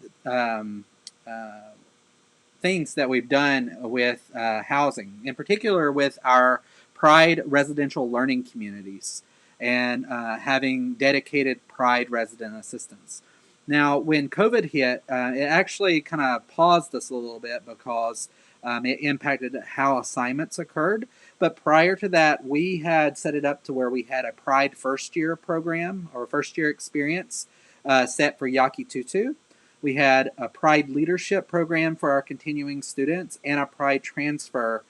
things that we've done with housing, in particular with our Pride residential learning communities and having dedicated Pride resident assistants. Now, when COVID hit, it actually kind of paused us a little bit because it impacted how assignments occurred. But prior to that, we had set it up to where we had a Pride first year program or first year experience set for Yaki Tutu. We had a Pride leadership program for our continuing students and a Pride transfer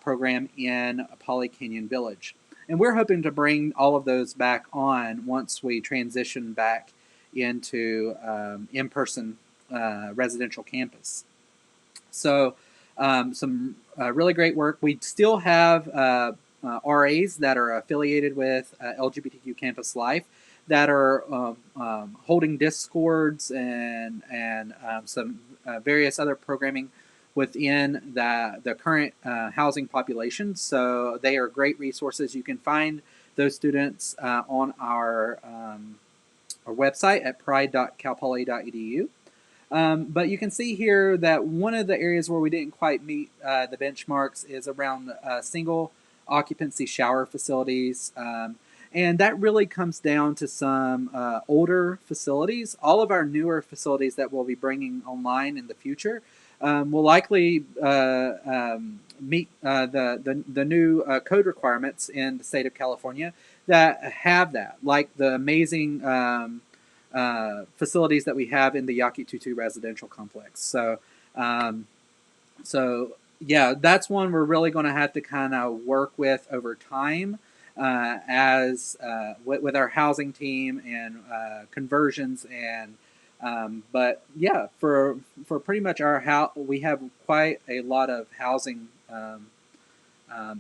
program in Poly Canyon Village. And we're hoping to bring all of those back on once we transition back into in-person residential campus. So some really great work. We still have RAs that are affiliated with LGBTQ Campus Life that are holding discords and some various other programming within the current housing population. So they are great resources. You can find those students on our website at pride.calpoly.edu. But you can see here that one of the areas where we didn't quite meet the benchmarks is around single occupancy shower facilities. And that really comes down to some older facilities. All of our newer facilities that we'll be bringing online in the future will likely meet the new code requirements in the state of California that have that, like the amazing facilities that we have in the Yaki Tutu residential complex. So yeah, that's one we're really going to have to kind of work with over time as with our housing team and conversions and but yeah, for pretty much our house, we have quite a lot of housing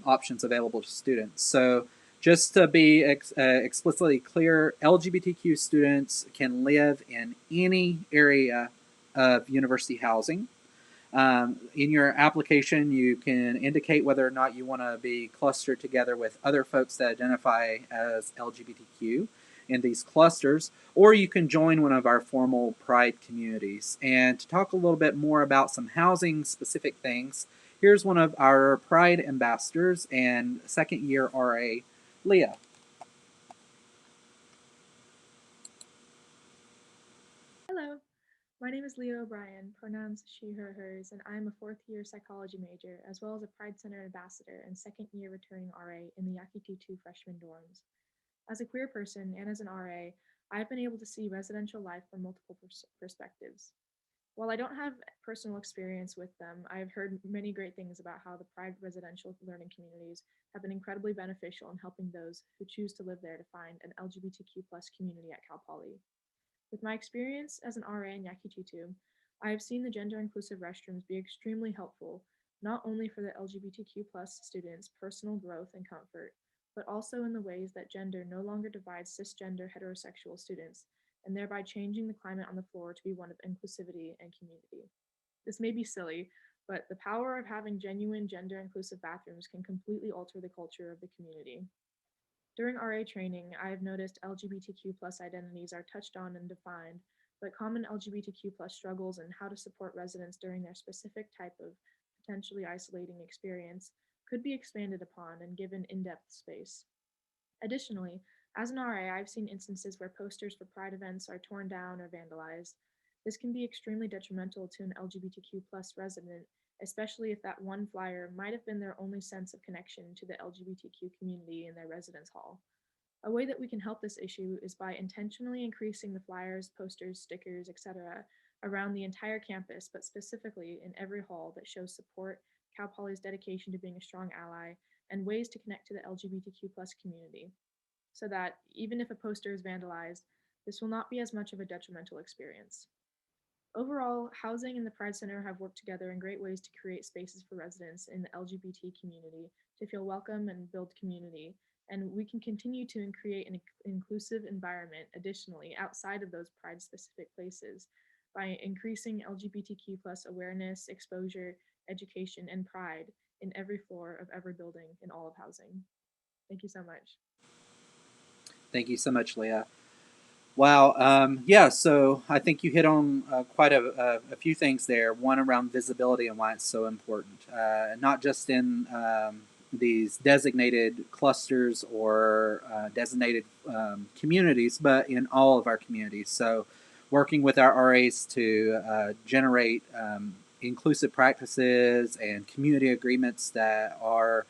options available to students. So just to be explicitly clear, LGBTQ students can live in any area of university housing. In your application, you can indicate whether or not you want to be clustered together with other folks that identify as LGBTQ in these clusters, or you can join one of our formal Pride communities. And to talk a little bit more about some housing specific things, here's one of our Pride ambassadors and second year RA, Leah. Hello, my name is Leah O'Brien, pronouns she, her, hers, and I am a fourth year psychology major, as well as a Pride Center ambassador and second year returning RA in the Yakitu freshman dorms. As a queer person and as an RA, I've been able to see residential life from multiple perspectives. While I don't have personal experience with them, I have heard many great things about how the Pride residential learning communities have been incredibly beneficial in helping those who choose to live there to find an LGBTQ plus community at Cal Poly. With my experience as an RA in Yakitu, I have seen the gender inclusive restrooms be extremely helpful, not only for the LGBTQ plus students' personal growth and comfort, but also in the ways that gender no longer divides cisgender heterosexual students, and thereby changing the climate on the floor to be one of inclusivity and community. This may be silly, but the power of having genuine gender inclusive bathrooms can completely alter the culture of the community. During RA training, I have noticed LGBTQ plus identities are touched on and defined, but common LGBTQ plus struggles and how to support residents during their specific type of potentially isolating experience could be expanded upon and given in-depth space. Additionally, as an RA, I've seen instances where posters for Pride events are torn down or vandalized. This can be extremely detrimental to an LGBTQ plus resident, especially if that one flyer might have been their only sense of connection to the LGBTQ community in their residence hall. A way that we can help this issue is by intentionally increasing the flyers, posters, stickers, etc. around the entire campus, but specifically in every hall that shows support, Cal Poly's dedication to being a strong ally, and ways to connect to the LGBTQ plus community, so that even if a poster is vandalized, this will not be as much of a detrimental experience. Overall, housing and the Pride Center have worked together in great ways to create spaces for residents in the LGBT community to feel welcome and build community, and we can continue to create an inclusive environment additionally outside of those Pride-specific places by increasing LGBTQ plus awareness, exposure, education, and pride in every floor of every building in all of housing. Thank you so much. Thank you so much, Leah. Wow. Yeah, so I think you hit on quite a few things there. One around visibility and why it's so important, not just in these designated clusters or designated communities, but in all of our communities. So working with our RAs to generate inclusive practices and community agreements that are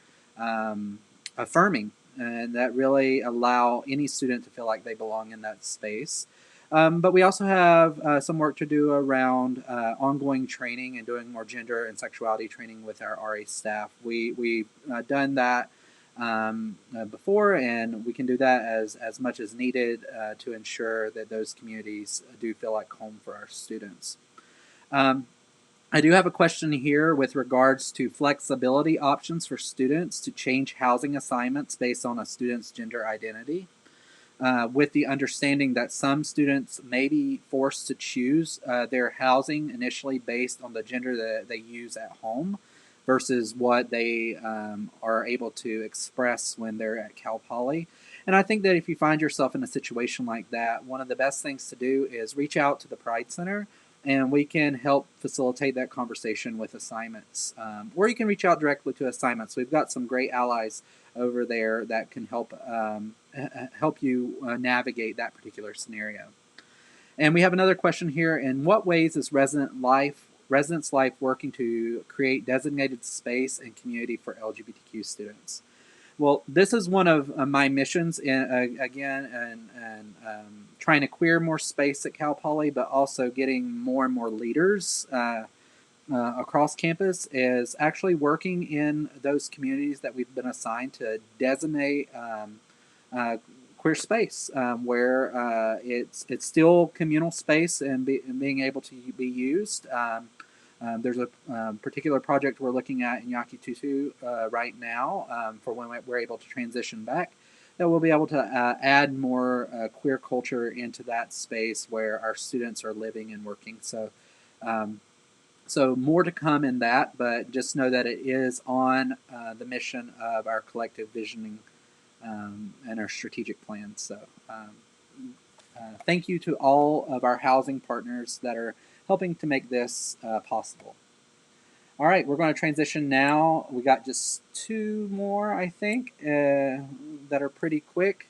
affirming and that really allow any student to feel like they belong in that space. But we also have some work to do around ongoing training and doing more gender and sexuality training with our RA staff. We've done that before, and we can do that as much as needed to ensure that those communities do feel like home for our students. I do have a question here with regards to flexibility options for students to change housing assignments based on a student's gender identity, with the understanding that some students may be forced to choose their housing initially based on the gender that they use at home versus what they are able to express when they're at Cal Poly. And I think that if you find yourself in a situation like that, one of the best things to do is reach out to the Pride Center, and we can help facilitate that conversation with assignments. Or you can reach out directly to assignments. We've got some great allies over there that can help you navigate that particular scenario. And we have another question here. In what ways is residence life working to create designated space and community for LGBTQ students? Well, this is one of my missions, again, trying to queer more space at Cal Poly, but also getting more and more leaders across campus, is actually working in those communities that we've been assigned to designate queer space, where it's still communal space and being able to be used. There's a particular project we're looking at in Yakitu right now for when we're able to transition back, that we'll be able to add more queer culture into that space where our students are living and working. So So more to come in that, but just know that it is on the mission of our collective visioning and our strategic plan. So thank you to all of our housing partners that are helping to make this possible. All right, we're going to transition now. We got just two more, I think, that are pretty quick.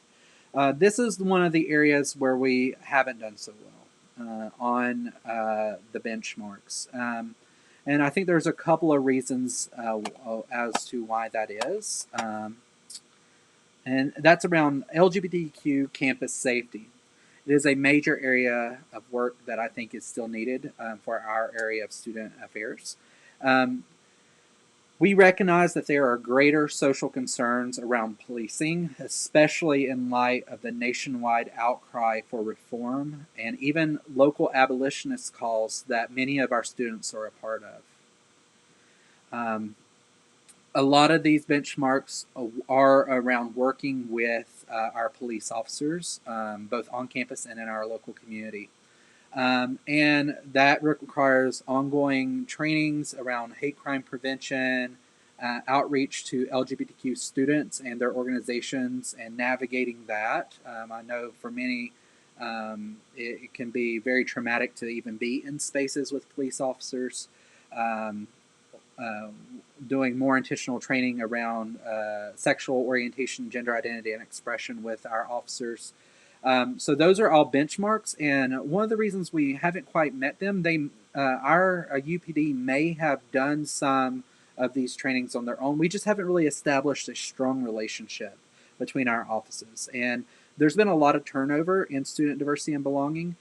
This is one of the areas where we haven't done so well on the benchmarks. And I think there's a couple of reasons as to why that is. And that's around LGBTQ campus safety. It is a major area of work that I think is still needed for our area of student affairs. We recognize that there are greater social concerns around policing, especially in light of the nationwide outcry for reform and even local abolitionist calls that many of our students are a part of. A lot of these benchmarks are around working with our police officers, both on campus and in our local community. And that requires ongoing trainings around hate crime prevention, outreach to LGBTQ students and their organizations, and navigating that. I know for many, it can be very traumatic to even be in spaces with police officers. Doing more intentional training around sexual orientation, gender identity, and expression with our officers. So those are all benchmarks, and one of the reasons we haven't quite met them, our UPD may have done some of these trainings on their own. We just haven't really established a strong relationship between our offices, and there's been a lot of turnover in student diversity and belonging.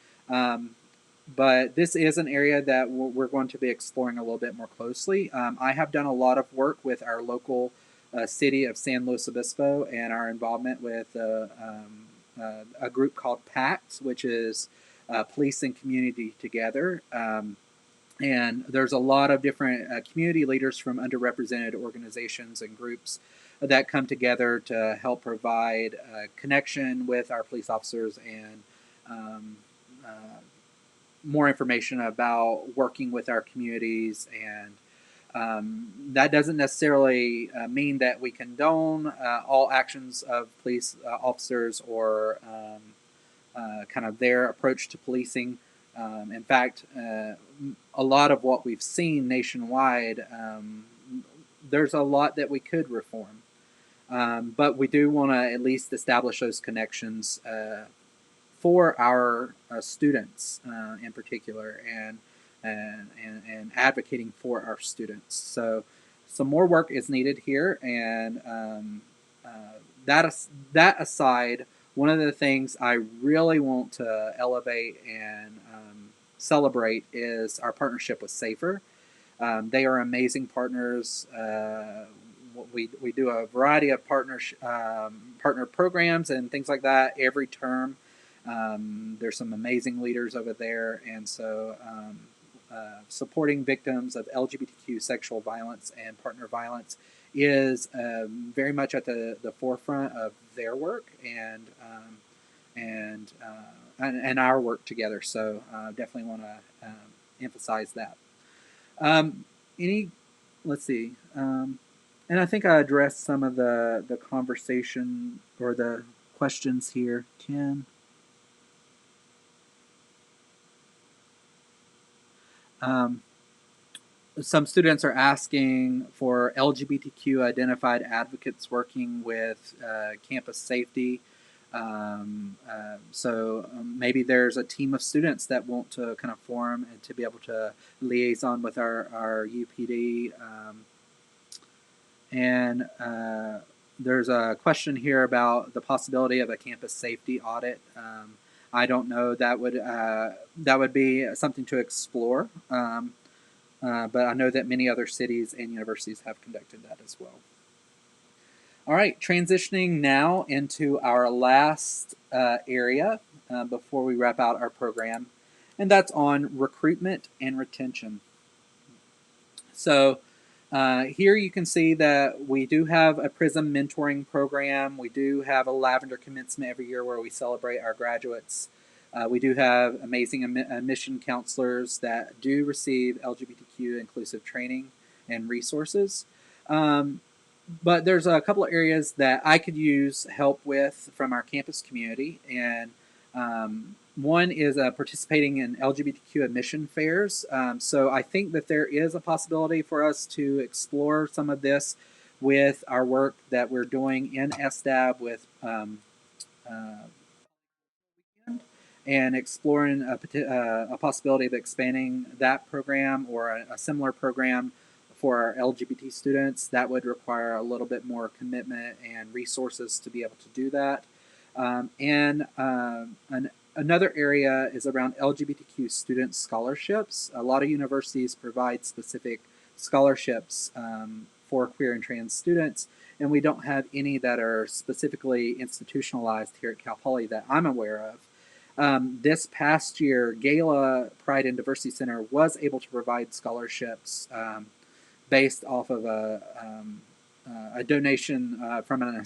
But this is an area that we're going to be exploring a little bit more closely. I have done a lot of work with our local city of San Luis Obispo and our involvement with a group called PACT, which is Police and Community Together. And there's a lot of different community leaders from underrepresented organizations and groups that come together to help provide connection with our police officers and more information about working with our communities. And that doesn't necessarily mean that we condone all actions of police officers or kind of their approach to policing. In fact, a lot of what we've seen nationwide, there's a lot that we could reform. But we do want to at least establish those connections for our students in particular, and advocating for our students. So some more work is needed here, and that aside, one of the things I really want to elevate and celebrate is our partnership with SAFER. They are amazing partners. We do a variety of partner programs and things like that every term. There's some amazing leaders over there, and so supporting victims of LGBTQ sexual violence and partner violence is very much at the forefront of their work and our work together. So definitely want to emphasize that. Let's see. And I think I addressed some of the conversation or the questions here, Ken. Some students are asking for LGBTQ identified advocates working with campus safety. So maybe there's a team of students that want to kind of form and to be able to liaison with our UPD. And there's a question here about the possibility of a campus safety audit. I don't know. That would be something to explore. But I know that many other cities and universities have conducted that as well. All right, transitioning now into our last area before we wrap out our program, and that's on recruitment and retention. So here you can see that we do have a PRISM mentoring program. We do have a Lavender commencement every year where we celebrate our graduates. We do have amazing admission counselors that do receive LGBTQ inclusive training and resources. But there's a couple of areas that I could use help with from our campus community, and one is participating in LGBTQ admission fairs. So I think that there is a possibility for us to explore some of this with our work that we're doing in SDAB with and exploring a possibility of expanding that program or a similar program for our LGBT students. That would require a little bit more commitment and resources to be able to do that. Another area is around LGBTQ student scholarships. A lot of universities provide specific scholarships for queer and trans students, and we don't have any that are specifically institutionalized here at Cal Poly that I'm aware of. This past year, Gala Pride and Diversity Center was able to provide scholarships based off of a donation from an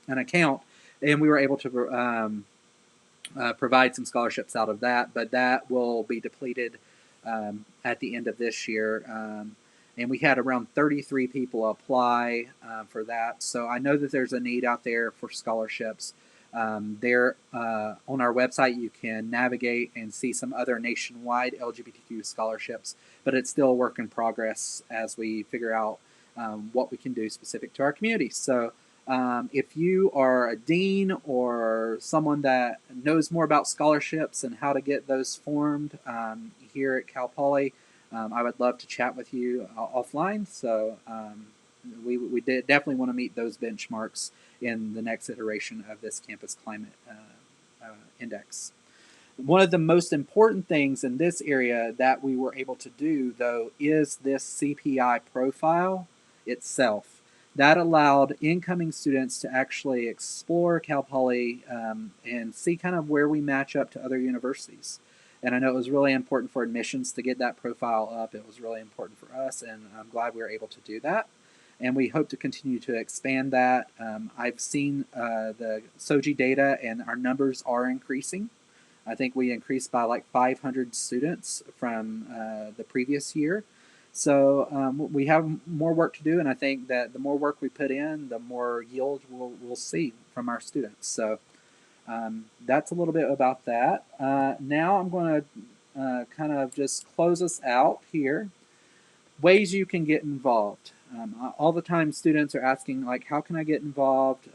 account, and we were able to provide some scholarships out of that, but that will be depleted at the end of this year. And we had around 33 people apply for that. So I know that there's a need out there for scholarships. There on our website, you can navigate and see some other nationwide LGBTQ scholarships, but it's still a work in progress as we figure out what we can do specific to our community. So if you are a dean or someone that knows more about scholarships and how to get those formed here at Cal Poly, I would love to chat with you offline. So we definitely want to meet those benchmarks in the next iteration of this campus climate index. One of the most important things in this area that we were able to do, though, is this CPI profile itself. That allowed incoming students to actually explore Cal Poly and see kind of where we match up to other universities. And I know it was really important for admissions to get that profile up. It was really important for us, and I'm glad we were able to do that. And we hope to continue to expand that. I've seen the SOGIE data, and our numbers are increasing. I think we increased by like 500 students from the previous year. So we have more work to do, and I think that the more work we put in, the more yield we'll see from our students. So that's a little bit about that. Now I'm going to kind of just close us out here. Ways you can get involved. All the time students are asking, like, how can I get involved?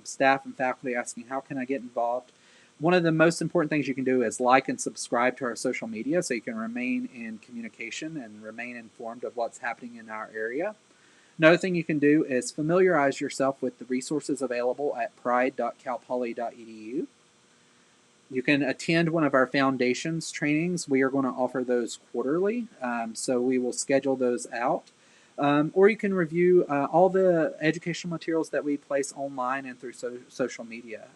Staff and faculty asking, how can I get involved? One of the most important things you can do is like and subscribe to our social media so you can remain in communication and remain informed of what's happening in our area. Another thing you can do is familiarize yourself with the resources available at pride.calpoly.edu. You can attend one of our foundations trainings. We are going to offer those quarterly, so we will schedule those out. Or you can review all the educational materials that we place online and through social media.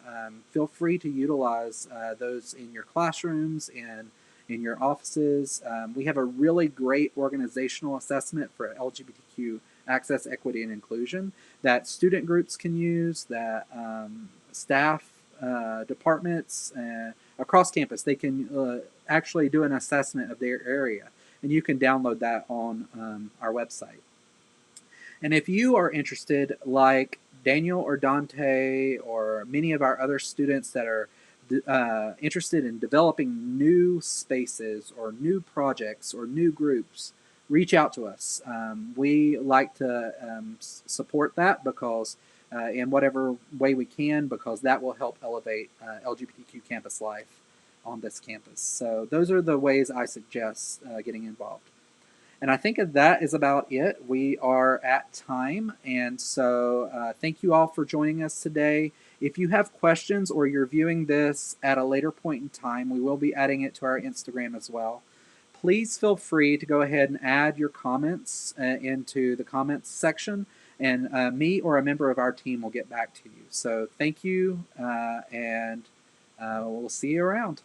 Feel free to utilize those in your classrooms and in your offices. We have a really great organizational assessment for LGBTQ access, equity, and inclusion that student groups can use, that staff departments across campus, they can actually do an assessment of their area. And you can download that on our website. And if you are interested, like Daniel or Dante or many of our other students that are interested in developing new spaces or new projects or new groups, reach out to us. We like to support that because in whatever way we can, because that will help elevate LGBTQ campus life on this campus. So those are the ways I suggest getting involved. And I think that is about it. We are at time, and so thank you all for joining us today. If you have questions or you're viewing this at a later point in time, we will be adding it to our Instagram as well. Please feel free to go ahead and add your comments into the comments section, and me or a member of our team will get back to you. So thank you, and we'll see you around.